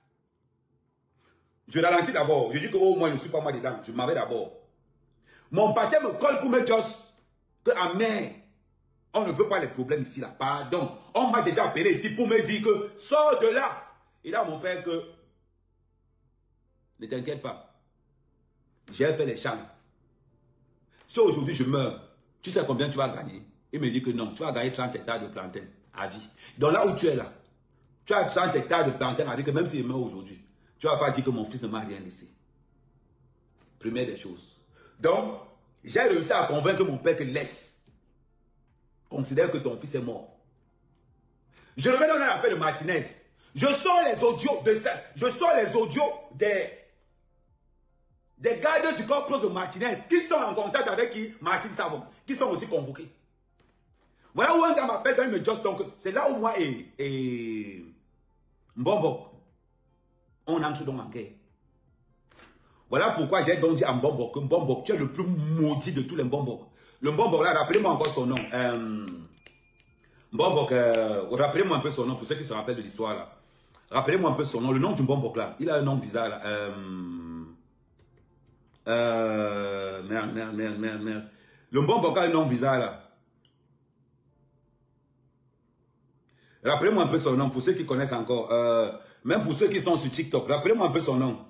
Je ralentis d'abord. Je dis que au moins, je ne suis pas moi dedans. Je m'en vais d'abord. Mon pâté me colle pour me dire que Amer, on ne veut pas les problèmes ici là. Pardon. On m'a déjà appelé ici pour me dire que sors de là. Et là, mon père que ne t'inquiète pas. J'ai fait les champs. Si aujourd'hui je meurs, tu sais combien tu vas gagner? Il me dit que non, tu vas gagner 30 hectares de plantain à vie. Donc là où tu es là, tu as 30 hectares de plantain à vie que même s'il meurt aujourd'hui, tu ne vas pas dire que mon fils ne m'a rien laissé. Première des choses. Donc, j'ai réussi à convaincre mon père que laisse. Considère que ton fils est mort. Je reviens dans l'affaire de Martinez. Je sors les audios de ça. Je sors les audios des gardes du corps proche de Martinez qui sont en contact avec qui? Martine Savon, qui sont aussi convoqués. Voilà où un gars m'appelle quand il me dit donc, c'est là où moi et Mbombo, on entre donc en guerre. Voilà pourquoi j'ai donc dit à Mbombo que Mbombo, tu es le plus maudit de tous les Mbombo. Le Mbombo là, rappelez-moi encore son nom. Mbombo, rappelez-moi un peu son nom pour ceux qui se rappellent de l'histoire là. Rappelez-moi un peu son nom. Le nom du Mbombo là, il a un nom bizarre là. Merde. Le Mbombo a un nom bizarre là. Rappelez-moi un peu son nom pour ceux qui connaissent encore. Même pour ceux qui sont sur TikTok. Rappelez-moi un peu son nom.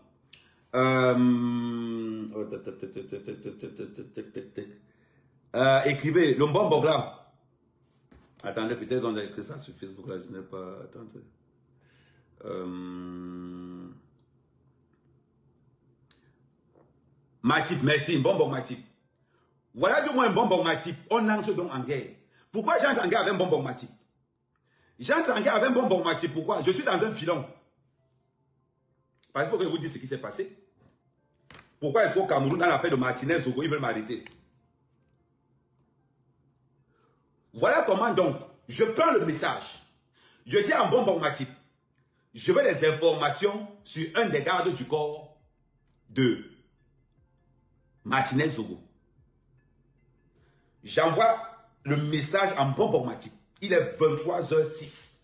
Écrivez le Mbombo là. Attendez, peut-être on a écrit ça sur Facebook là. Je n'ai pas. Attendez. Matip, merci. Mbombo Matip. Voilà du moins un Mbombo Matip. On entre donc en guerre. Pourquoi j'entre en guerre avec un Mbombo Matip? J'entre en guerre avec un Mbombo Matip. Pourquoi? Je suis dans un filon. Parce qu'il faut que je vous dise ce qui s'est passé. Pourquoi est-ce qu'au Cameroun, dans l'affaire de Martinez, ils veulent m'arrêter? Voilà comment donc, je prends le message. Je dis à Mbombo Matip, je veux des informations sur un des gardes du corps de Martinez Zogo. J'envoie le message en bon formatique. Il est 23h06.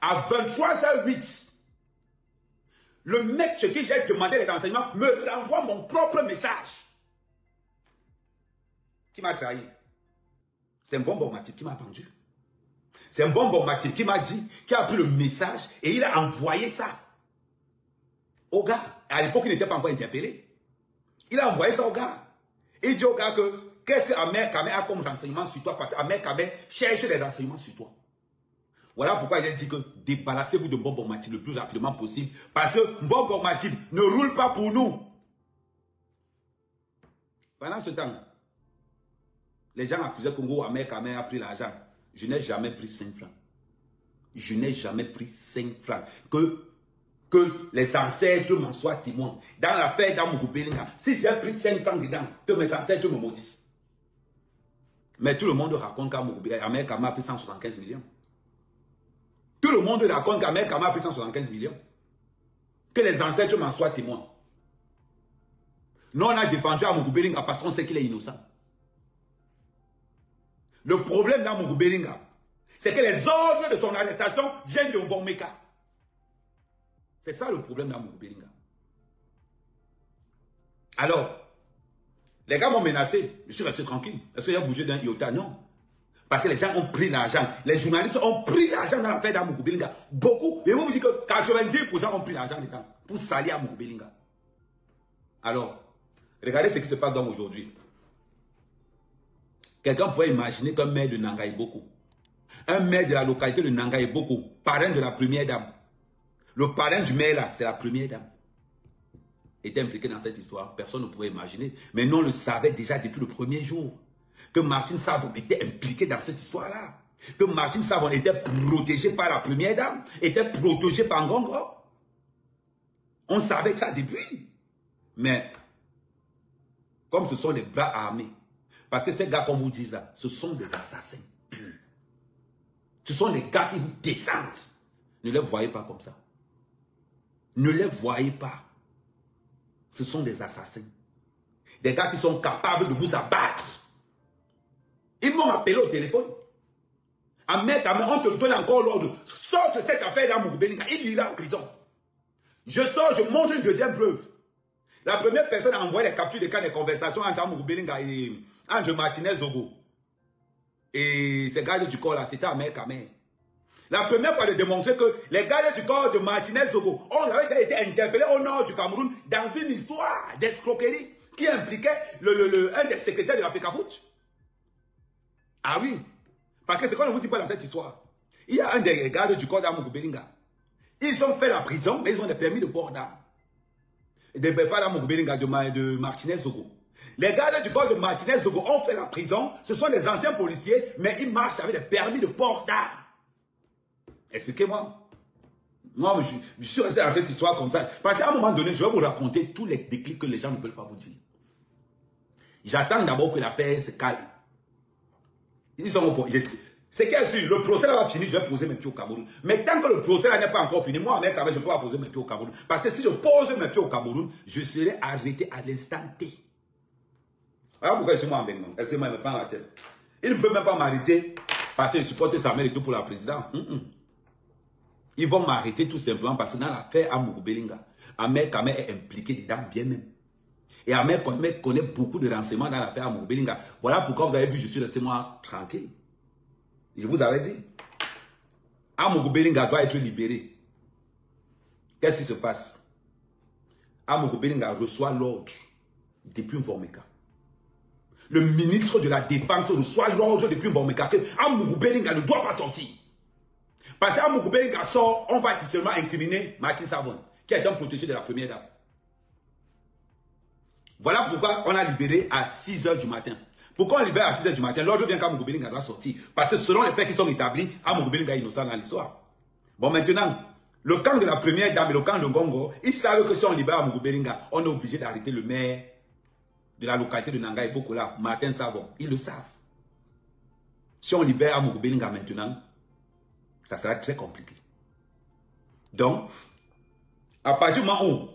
À 23h08, le mec chez qui j'ai demandé les renseignements me renvoie mon propre message. Qui m'a trahi. C'est un bon formatique qui m'a vendu. C'est un bon formatique qui m'a dit, qui a pris le message et il a envoyé ça au gars. À l'époque, il n'était pas encore interpellé. Il a envoyé ça au gars. Il dit au gars que qu'est-ce que Ahmed Kamé a comme renseignement sur toi? Parce que Ahmed Kamé cherche les renseignements sur toi. Voilà pourquoi il a dit que débarrassez-vous de Mbombo Matip le plus rapidement possible. Parce que Mbombo Matip ne roule pas pour nous. Pendant ce temps, les gens accusaient que Ahmed Kamé a pris l'argent. Je n'ai jamais pris 5 francs. Je n'ai jamais pris 5 francs. Que les ancêtres m'en soient témoins. Dans l'affaire d'Amougou Belinga, si j'ai pris 5 francs dedans, que mes ancêtres me maudissent. Mais tout le monde raconte qu'Ahmed Kamé a pris 175 millions. Tout le monde raconte qu'Ahmed Kamé a pris 175 millions. Que les ancêtres m'en soient témoins. Nous, on a défendu Amougou Belinga parce qu'on sait qu'il est innocent. Le problème d'Amougou Belinga, c'est que les ordres de son arrestation viennent de Mbomeka. C'est ça le problème d'Amougou Belinga. Alors, les gars m'ont menacé. Je suis resté tranquille. Est-ce qu'il a bougé d'un iota? Non. Parce que les gens ont pris l'argent. Les journalistes ont pris l'argent dans l'affaire d'Amougou Belinga. Beaucoup. Et vous dites que 90% ont pris l'argent dedans pour salir Amougou Belinga. Alors, regardez ce qui se passe donc aujourd'hui. Quelqu'un pourrait imaginer qu'un maire de Nangaïboko, un maire de la localité de Nangaïboko, parrain de la première dame, le parrain du maire là, c'est la première dame, était impliqué dans cette histoire. Personne ne pouvait imaginer. Mais nous, on le savait déjà depuis le premier jour. Que Martine Savon était impliqué dans cette histoire-là. Que Martine Savon était protégée par la première dame, était protégée par Ngongo. On savait ça depuis. Mais, comme ce sont des bras armés, parce que ces gars, comme vous dites là, ce sont des assassins purs. Ce sont les gars qui vous descendent. Ne les voyez pas comme ça. Ne les voyez pas. Ce sont des assassins. Des gars qui sont capables de vous abattre. Ils m'ont appelé au téléphone. Ahmed Kamé, on te donne encore l'ordre. Sors de cette affaire d'Amougou Belinga. Il ira en prison. Je sors, je montre une deuxième preuve. La première personne a envoyé les captures d'écran des conversations entre Amougou Belinga et entre Martinez Zogo. Et ces gardes du corps là, c'était Ahmed Kamé. La première fois de démontrer que les gardes du corps de Martinez Zogo ont été interpellés au nord du Cameroun dans une histoire d'escroquerie qui impliquait un des secrétaires de l'Africa Foot. Ah oui, parce que c'est qu'on ne vous dit pas dans cette histoire. Il y a un des gardes du corps d'Amougou Belinga. Ils ont fait la prison, mais ils ont des permis de port d'armes. Pas d'Amougou Belinga, de Martinez Zogo. Les gardes du corps de Martinez Zogo ont fait la prison. Ce sont des anciens policiers, mais ils marchent avec des permis de port d'armes. Expliquez-moi. Moi, je suis resté dans cette histoire comme ça. Parce qu'à un moment donné, je vais vous raconter tous les déclics que les gens ne veulent pas vous dire. J'attends d'abord que l'affaire se calme. Ils sont au point. C'est qu'il y a sûr, le procès là va finir, je vais poser mes pieds au Cameroun. Mais tant que le procès là n'est pas encore fini, moi, avec je ne peux pas poser mes pieds au Cameroun. Parce que si je pose mes pieds au Cameroun, je serai arrêté à l'instant T. Voilà pourquoi laissez-moi avec moi. Laissez-moi me prendre la tête. Il ne peut même pas m'arrêter parce qu'il supporte sa mère et tout pour la présidence. Ils vont m'arrêter tout simplement parce que dans l'affaire Amougou Belinga, Ahmed Kamé est impliqué dedans bien même. Et Ahmed Kamé connaît beaucoup de renseignements dans l'affaire Amougou Belinga. Voilà pourquoi vous avez vu, je suis resté moi tranquille. Je vous avais dit. Amougou Belinga doit être libéré. Qu'est-ce qui se passe? Amougou Belinga reçoit l'ordre depuis Mbomeka. Le ministre de la Défense reçoit l'ordre depuis Mbomeka que Amougou Belinga ne doit pas sortir. Parce qu'Amougou Belinga sort, on va seulement incriminer Martine Savon, qui est donc protégé de la première dame. Voilà pourquoi on a libéré à 6 h du matin. Pourquoi on libère à 6 h du matin? L'ordre vient qu'Amougou Belinga doit sortir. Parce que selon les faits qui sont établis, Amougou Belinga est innocent dans l'histoire. Bon, maintenant, le camp de la première dame et le camp de Ngongo, ils savent que si on libère Amougou Belinga, on est obligé d'arrêter le maire de la localité de Nangaï Bokola, Martin Savon. Ils le savent. Si on libère Amougou Belinga maintenant, ça sera très compliqué. Donc, à partir du moment où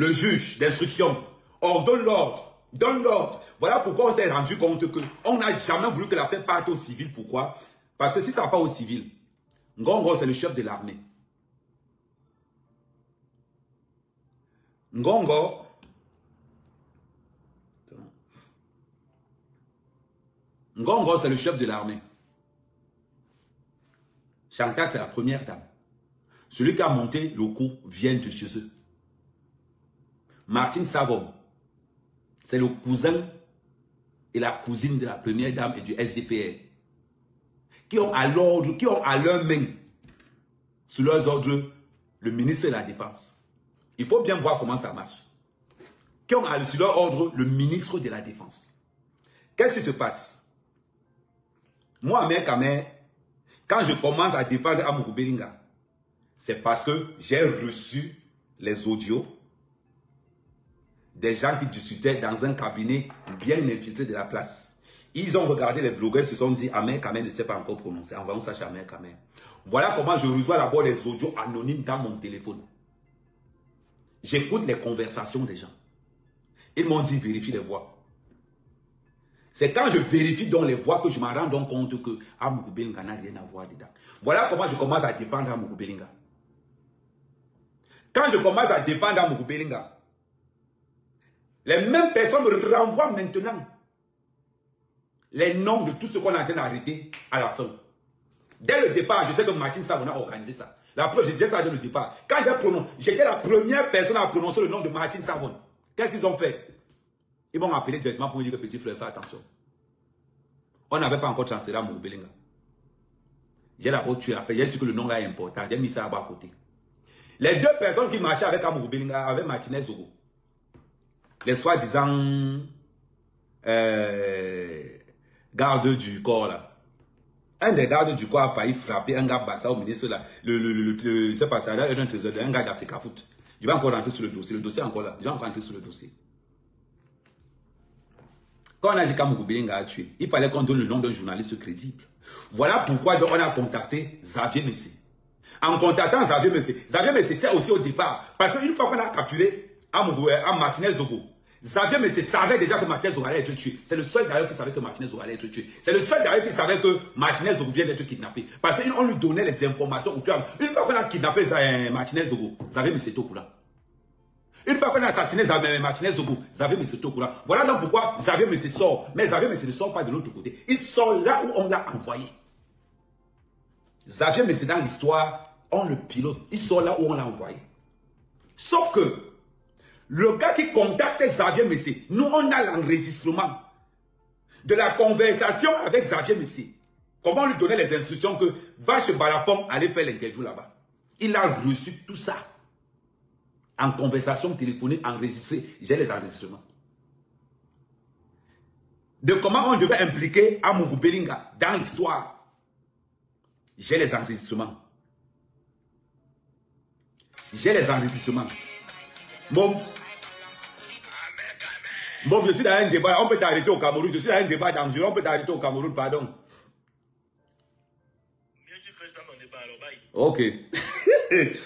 le juge d'instruction ordonne l'ordre, donne l'ordre. Voilà pourquoi on s'est rendu compte qu'on n'a jamais voulu que l'affaire parte au civil. Pourquoi? Parce que si ça va pas au civil, Ngongo, c'est le chef de l'armée. Ngongo, c'est le chef de l'armée. Chantal, c'est la première dame. Celui qui a monté le coup vient de chez eux. Martine Savon, c'est le cousin et la cousine de la première dame et du SDPR. Qui ont à l'ordre, qui ont à leur main, sous leurs ordres, le ministre de la Défense. Il faut bien voir comment ça marche. Qui ont sous leur ordre, le ministre de la Défense. Qu'est-ce qui se passe? Moi, Amer Kamer, quand je commence à défendre Amougou Belinga, c'est parce que j'ai reçu les audios des gens qui discutaient dans un cabinet bien infiltré de la place. Ils ont regardé les blogueurs, se sont dit, Amer Kamer ne sait pas encore prononcer. Envoyons ça chez Amer Kamer. Voilà comment je reçois d'abord les audios anonymes dans mon téléphone. J'écoute les conversations des gens. Ils m'ont dit, vérifie les voix. C'est quand je vérifie dans les voix que je me rends donc compte que Amougou Belinga n'a rien à voir dedans. Voilà comment je commence à défendre Amougou Belinga. Quand je commence à défendre Amougou Belinga, les mêmes personnes me renvoient maintenant les noms de tout ce qu'on est en train d'arrêter à la fin. Dès le départ, je sais que Martine Savon a organisé ça. La preuve, je disais ça dès le départ. Quand j'ai prononcé, j'étais la première personne à prononcer le nom de Martine Savon. Qu'est-ce qu'ils ont fait? Ils m'ont appelé directement pour me dire que petit frère, fais attention. On n'avait pas encore transféré à Amougou Belinga. J'ai d'abord tué la paix. J'ai su que le nom là est important. J'ai mis ça à côté. Les deux personnes qui marchaient avec Amougou Belinga, avec Martinez Zogo, les soi-disant gardes du corps là. Un des gardes du corps a failli frapper un gars bassa au ministre là. Je sais pas ça, là, un gars d'Africa Foot. Je vais encore rentrer sur le dossier. Le dossier est encore là. Je vais encore rentrer sur le dossier. Quand on a dit qu'Amougou Belinga a tué, il fallait qu'on donne le nom d'un journaliste crédible. Voilà pourquoi donc, on a contacté Xavier Messé. En contactant Xavier Messé, c'est aussi au départ. Parce qu'une fois qu'on a capturé Martinez Zogo, Xavier Messé savait déjà que Martinez Zogo allait être tué. C'est le seul d'ailleurs qui savait que Martinez Zogo allait être tué. C'est le seul d'ailleurs qui savait que Martinez Zogo vient d'être kidnappé. Parce qu'on lui donnait les informations au fur et à mesure. Une fois qu'on a kidnappé Martinez Zogo, Xavier Messé était au courant. Une fois qu'on a assassiné Martinez Zogo, Xavier Messé était au courant. Voilà donc pourquoi Xavier Messé sort. Mais Xavier Messé ne sort pas de l'autre côté. Il sort là où on l'a envoyé. Xavier Messé dans l'histoire, on le pilote. Il sort là où on l'a envoyé. Sauf que le gars qui contacte Xavier Messé, nous on a l'enregistrement de la conversation avec Xavier Messé. Comment lui donner les instructions que va chez Balafon aller faire l'interview là-bas. Il a reçu tout ça. En conversation téléphonique enregistrée, j'ai les enregistrements. De comment on devait impliquer Amougou Belinga dans l'histoire. J'ai les enregistrements. J'ai les enregistrements. Bon, je suis dans un débat. On peut t'arrêter au Cameroun. Je suis dans un débat dangereux. On peut t'arrêter au Cameroun, pardon. Ok.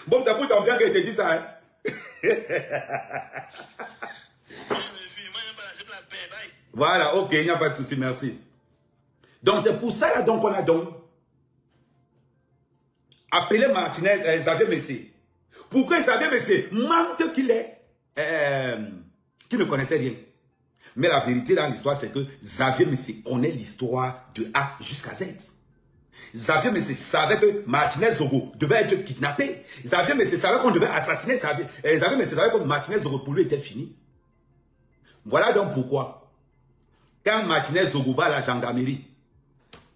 Bon, c'est pour ton bien que je te dis ça. Hein? Voilà, ok, il n'y a pas de souci, merci. Donc c'est pour ça là, donc on a donc appelé Martinez, Xavier Messé. Pourquoi Xavier Messé mente qu'il est, qu'il ne connaissait rien. Mais la vérité dans l'histoire, c'est que Xavier Messé connaît l'histoire de A jusqu'à Z. Xavier Messé savait que Martinez Zogo devait être kidnappé. Xavier Messé savait qu'on devait assassiner Xavier. Xavier Messé savait que Martinez Zogo pour lui était fini. Voilà donc pourquoi, quand Martinez Zogo va à la gendarmerie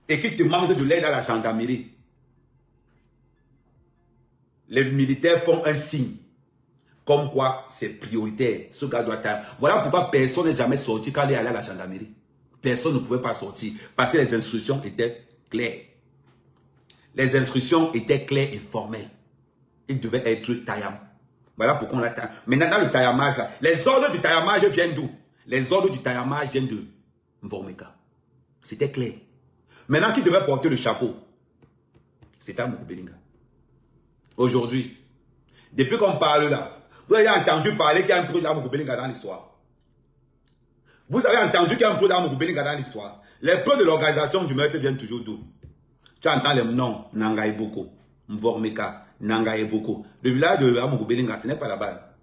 et qu'il demande de l'aide à la gendarmerie, les militaires font un signe. Comme quoi, c'est prioritaire. Ce gars doit être... Voilà pourquoi personne n'est jamais sorti quand il est allé à la gendarmerie. Personne ne pouvait pas sortir. Parce que les instructions étaient claires. Les instructions étaient claires et formelles. Il devait être taillam. Voilà pourquoi on l'a taillé. Maintenant, dans le taillamage, les ordres du taillamage viennent d'où? Les ordres du taillamage viennent de Mvormeka. C'était clair. Maintenant, qui devait porter le chapeau? C'était Amougou Belinga. Aujourd'hui, depuis qu'on parle là, Vous avez entendu parler qu'il y a un pro d'Amougou Belinga dans l'histoire. Vous avez entendu qu'il y a un pro d'Amougou Belinga dans l'histoire. Les pros de l'organisation du meurtre viennent toujours d'où? Tu entends les noms, Nangaye Boko, Mvormeka, Nangaye Boko. Le village de Amougou Belinga, ce n'est pas là-bas.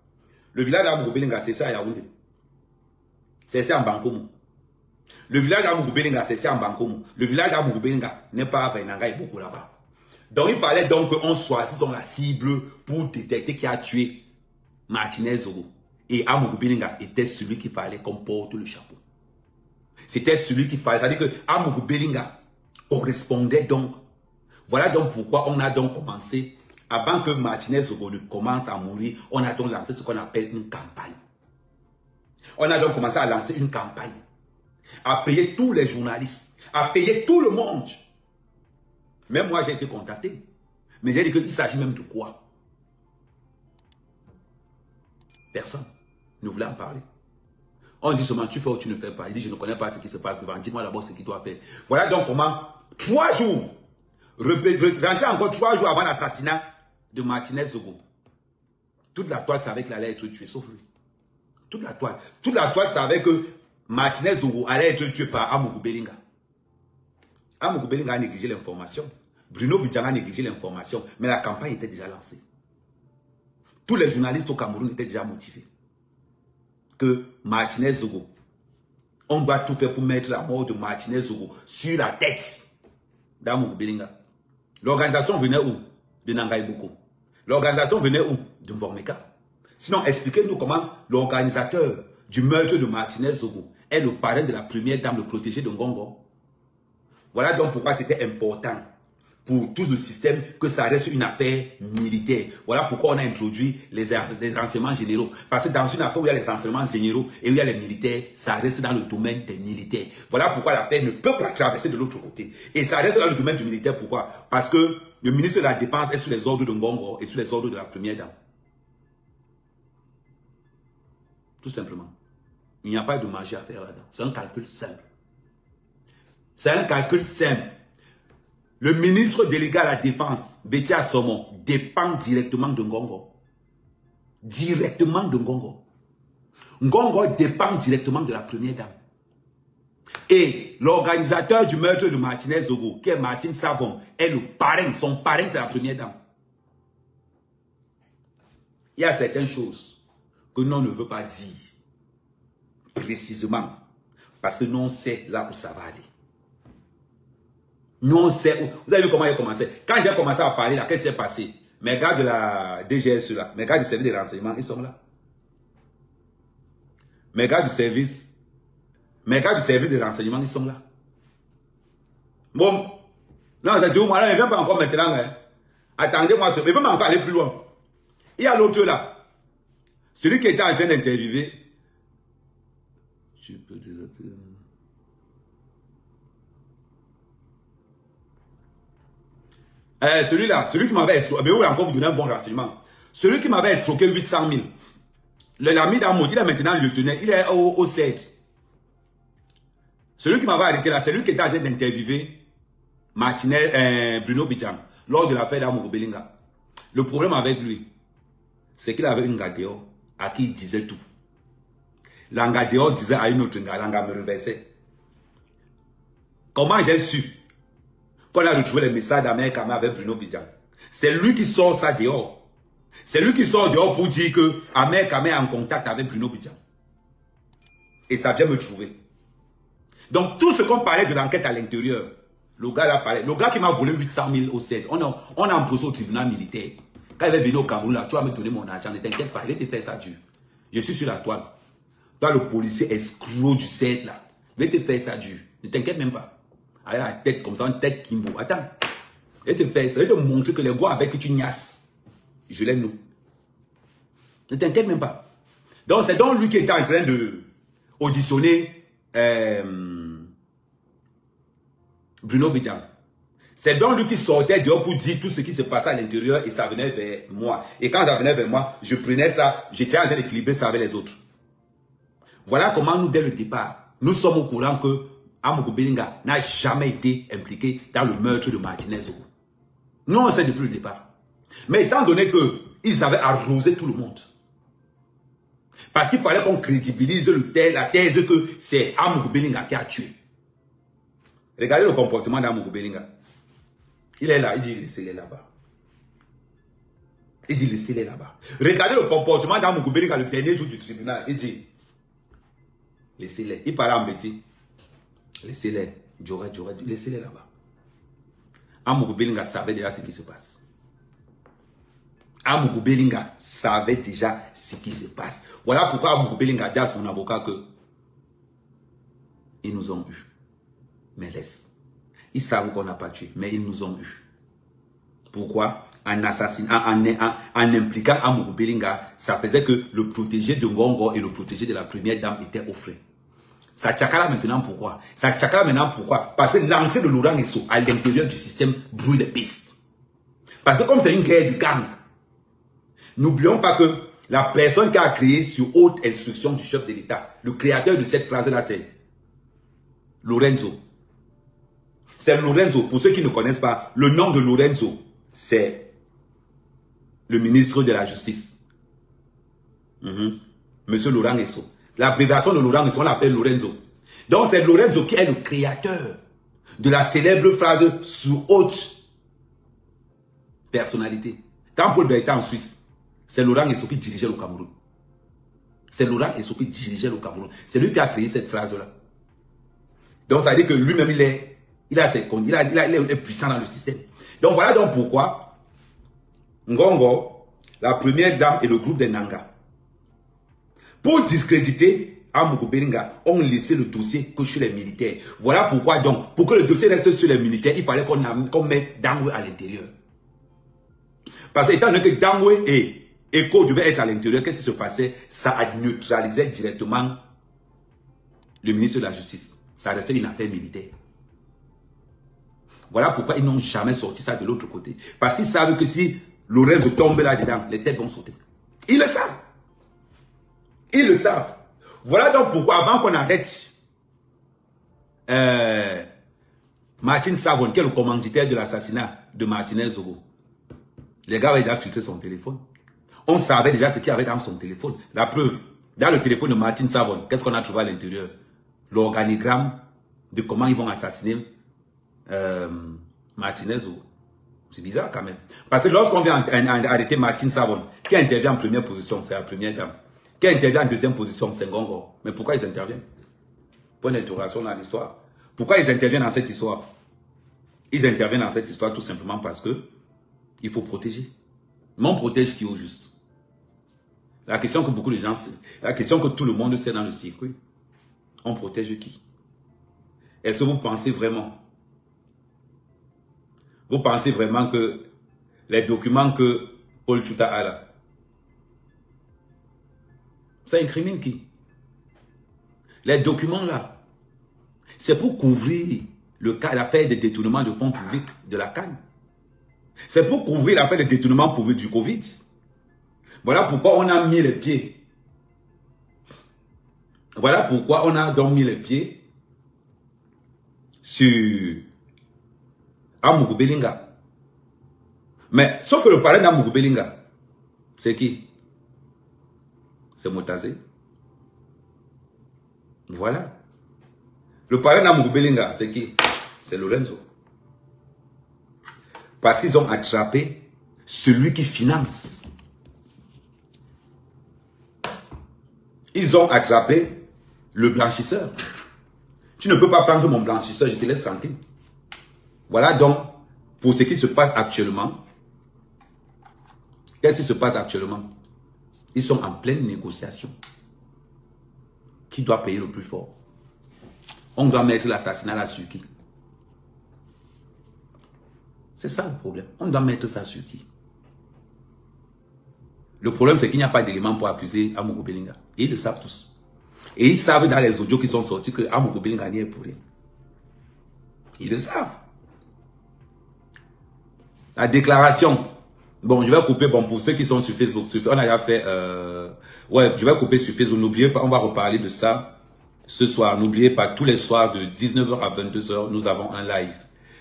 Le village d'Amougou Belinga, c'est ça à Yaoundé. C'est ça en Bankomo. Le village d'Amougou Belinga, c'est ça en Bankomo. Le village d'Amougou Belinga n'est pas avec Nangaye Boko là-bas. Donc il fallait donc qu'on choisisse la cible pour détecter qui a tué Martinez Zogo. Et Amougou Belinga était celui qui fallait qu'on porte le chapeau. C'était celui qui fallait. C'est-à-dire que Amougou Belinga correspondait donc. Voilà donc pourquoi on a donc commencé, avant que Martinez Zogo ne commence à mourir, on a donc lancé ce qu'on appelle une campagne. On a donc commencé à lancer une campagne, à payer tous les journalistes, à payer tout le monde. Même moi, j'ai été contacté. Mais j'ai dit qu'il s'agit même de quoi? Personne ne voulait en parler. On dit seulement, tu fais ou tu ne fais pas. Il dit, je ne connais pas ce qui se passe devant. Dis-moi d'abord ce qu'il doit faire. Voilà donc comment, 3 jours, rentrer encore 3 jours avant l'assassinat de Martinez Zogo. Toute la toile savait qu'il allait être tué, sauf lui. Toute la toile savait que Martinez Zogo allait être tué par Amougou Belinga. Amougou Belinga a négligé l'information. Bruno Bidjanga a négligé l'information. Mais la campagne était déjà lancée. Tous les journalistes au Cameroun étaient déjà motivés. Que Martinez Zogo, on doit tout faire pour mettre la mort de Martinez Zogo sur la tête d'Amougou Belinga. L'organisation venait où? De Nangaye Boko. L'organisation venait où? De Mvormeka. Sinon, expliquez-nous comment l'organisateur du meurtre de Martinez Zogo est le parrain de la première dame, le protégé de Ngongo. Voilà donc pourquoi c'était important pour tout le système que ça reste une affaire militaire. Voilà pourquoi on a introduit les renseignements généraux. Parce que dans une affaire où il y a les renseignements généraux et où il y a les militaires, ça reste dans le domaine des militaires. Voilà pourquoi l'affaire ne peut pas traverser de l'autre côté. Et ça reste dans le domaine du militaire. Pourquoi? Parce que le ministre de la Défense est sous les ordres de Ngongo et sous les ordres de la première dame. Tout simplement. Il n'y a pas de magie à faire là-dedans. C'est un calcul simple. C'est un calcul simple. Le ministre délégué à la Défense, Betia Somon, dépend directement de Ngongo. Directement de Ngongo. Ngongo dépend directement de la première dame. Et l'organisateur du meurtre de Martinez Zogo, qui est Martin Savon, est le parrain. Son parrain, c'est la première dame. Il y a certaines choses que l'on ne veut pas dire précisément. Parce que l'on sait là où ça va aller. Nous on sait où. Vous avez vu comment il a commencé. Quand j'ai commencé à parler là, qu'est-ce qui s'est passé? Mes gars de la DGS là, mes gars du service de renseignement, ils sont là. Mes gars du service de renseignement, ils sont là. Bon, non, ça dit, moi là, il ne vient pas encore maintenant. Hein. Attendez-moi, il veut encore aller plus loin. Il y a l'autre là. Celui qui était en train d'interviewer. Je peux désactiver. Celui-là, celui qui m'avait escroqué, mais oui, encore vous donner un bon renseignement. Celui qui m'avait escroqué 800 000. L'ami d'Amoud, il est maintenant lieutenant, il est au CED. Celui qui m'avait arrêté là, c'est lui qui était en train d'interviewer Martinez, Bruno Bidjang, lors de l'appel d'Amougou Belinga. Le problème avec lui, c'est qu'il avait une gadéo à qui il disait tout. L'angadéo disait à une autre l'anga me reversait. Comment j'ai su qu'on a retrouvé les messages d'Amérique avec Bruno Bidjang? C'est lui qui sort ça dehors. C'est lui qui sort dehors pour dire que Amérique est en contact avec Bruno Bidjang. Et ça vient me trouver. Donc tout ce qu'on parlait de l'enquête à l'intérieur, le gars là parlait. Le gars qui m'a volé 800 000 au CED, on a empossé au tribunal militaire. Quand il est venu au Cameroun là, tu vas me donner mon argent, ne t'inquiète pas, il va te faire ça dur. Je suis sur la toile. Toi le policier escroc du CED là, il va te faire ça dur. Ne t'inquiète même pas. Avec la tête comme ça, une tête Kimbo. Attends. Et te faire ça. Et te montrer que les gars avec qui tu niasses, je l'aime nous. Ne t'inquiète même pas. Donc c'est donc lui qui était en train de auditionner Bruno Bidjang. C'est donc lui qui sortait dehors pour dire tout ce qui se passait à l'intérieur et ça venait vers moi. Et quand ça venait vers moi, je prenais ça, j'étais en train d'équilibrer ça avec les autres. Voilà comment nous, dès le départ, nous sommes au courant que Amougou Belinga n'a jamais été impliqué dans le meurtre de Martinez Zogo. Nous, on sait depuis le départ. Mais étant donné qu'ils avaient arrosé tout le monde, Parce qu'il fallait qu'on crédibilise la thèse que c'est Amougou Belinga qui a tué. Regardez le comportement d'Amougou Belinga. Il est là, il dit laissez-les là-bas. Il dit laissez-les là-bas. Regardez le comportement d'Amougou Belinga le dernier jour du tribunal. Il dit laissez-les. Il parlait en bêtise. Laissez-les. J'aurais dit laissez-les là-bas. Amougou Belinga savait déjà ce qui se passe. Amougou Belinga savait déjà ce qui se passe. Voilà pourquoi Amougou Belinga dit à son avocat que ils nous ont eu. Mais laisse. Ils savent qu'on n'a pas tué, mais ils nous ont eu. Pourquoi? En assassinant, en impliquant Amougou Belinga, ça faisait que le protégé de Ngongo et le protégé de la première dame étaient offrés. Ça tchakala maintenant pourquoi? Ça tchakala maintenant pourquoi? Parce que l'entrée de Laurent Esso à l'intérieur du système brûle les pistes. Parce que comme c'est une guerre du gang, n'oublions pas que la personne qui a créé sur haute instruction du chef de l'État, le créateur de cette phrase-là, c'est Lorenzo. C'est Lorenzo. Pour ceux qui ne connaissent pas, le nom de Lorenzo, c'est le ministre de la Justice. Monsieur Laurent Esso. L'abréviation de Laurent Esso, on l'appelle Lorenzo. Donc c'est Lorenzo qui est le créateur de la célèbre phrase sous haute personnalité. Quand Paul Biya était en Suisse, c'est Laurent Esso qui dirigeait le Cameroun. C'est Laurent Esso qui dirigeait le Cameroun. C'est lui qui a créé cette phrase-là. Donc ça veut dire que lui-même, il est puissant dans le système. Donc voilà donc pourquoi Ngongo, la première dame et le groupe des Nanga, pour discréditer Amougou Belinga, ont laissé le dossier que chez les militaires. Voilà pourquoi donc, pour que le dossier reste sur les militaires, il fallait qu'on mette Dangwe à l'intérieur. Parce que étant donné que Dangwe et Eko devaient être à l'intérieur, qu'est-ce qui se passait? Ça neutralisait directement le ministre de la Justice. Ça restait une affaire militaire. Voilà pourquoi ils n'ont jamais sorti ça de l'autre côté. Parce qu'ils savent que si Lorenzo tombe là-dedans, les têtes vont sauter. Ils le savent. Ils le savent. Voilà donc pourquoi, avant qu'on arrête Martin Savon, qui est le commanditaire de l'assassinat de Martinez Zogo, les gars avaient déjà filtré son téléphone. On savait déjà ce qu'il y avait dans son téléphone. La preuve, dans le téléphone de Martin Savon, qu'est-ce qu'on a trouvé à l'intérieur? L'organigramme de comment ils vont assassiner Martinez. C'est bizarre quand même. Parce que lorsqu'on vient arrêter Martin Savon, qui intervient en première position, c'est la première dame. Qui intervient en deuxième position, c'est Ngongo. Mais pourquoi ils interviennent? Point d'interrogation dans l'histoire. Pourquoi ils interviennent dans cette histoire? Ils interviennent dans cette histoire tout simplement parce que il faut protéger. Mais on protège qui au juste? La question que beaucoup de gens, la question que tout le monde sait dans le circuit, on protège qui? Est-ce que vous pensez vraiment? Vous pensez vraiment que les documents que Paul Tchouta a là, ça incrimine qui? Les documents là, c'est pour couvrir l'affaire des détournements de fonds publics de la CAN. C'est pour couvrir l'affaire des détournements du Covid. Voilà pourquoi on a mis les pieds. Voilà pourquoi on a donc mis les pieds sur Amougou Belinga. Mais sauf que le parrain d'Amougou Belinga, c'est qui? C'est Motazé. Voilà. Le parrain d'Amougou Belinga, c'est qui? C'est Lorenzo. Parce qu'ils ont attrapé celui qui finance. Ils ont attrapé le blanchisseur. Tu ne peux pas prendre mon blanchisseur, je te laisse tranquille. Voilà donc pour ce qui se passe actuellement. Qu'est-ce qui se passe actuellement? Ils sont en pleine négociation. Qui doit payer le plus fort? On doit mettre l'assassinat là sur qui? C'est ça le problème. On doit mettre ça sur qui? Le problème, c'est qu'il n'y a pas d'éléments pour accuser Amougou Belinga. Et ils le savent tous. Et ils savent dans les audios qui sont sortis que Amougou Belinga n'y est pour rien. Ils le savent. La déclaration. Bon, je vais couper, bon, pour ceux qui sont sur Facebook, on a déjà fait, ouais, je vais couper sur Facebook. N'oubliez pas, on va reparler de ça ce soir. N'oubliez pas, tous les soirs de 19h à 22h, nous avons un live.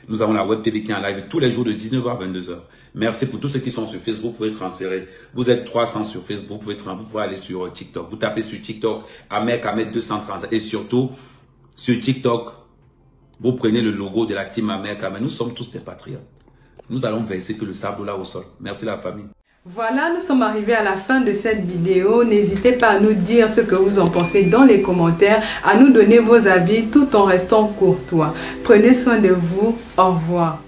Nous avons la Web TV qui est en live tous les jours de 19h à 22h. Merci pour tous ceux qui sont sur Facebook, vous pouvez transférer. Vous êtes 300 sur Facebook, vous pouvez aller sur TikTok. Vous tapez sur TikTok, Ahmed 230. Et surtout, sur TikTok, vous prenez le logo de la team Ahmed. Nous sommes tous des patriotes. Nous allons verser que le sable là au sol. Merci la famille. Voilà, nous sommes arrivés à la fin de cette vidéo. N'hésitez pas à nous dire ce que vous en pensez dans les commentaires, à nous donner vos avis tout en restant courtois. Prenez soin de vous. Au revoir.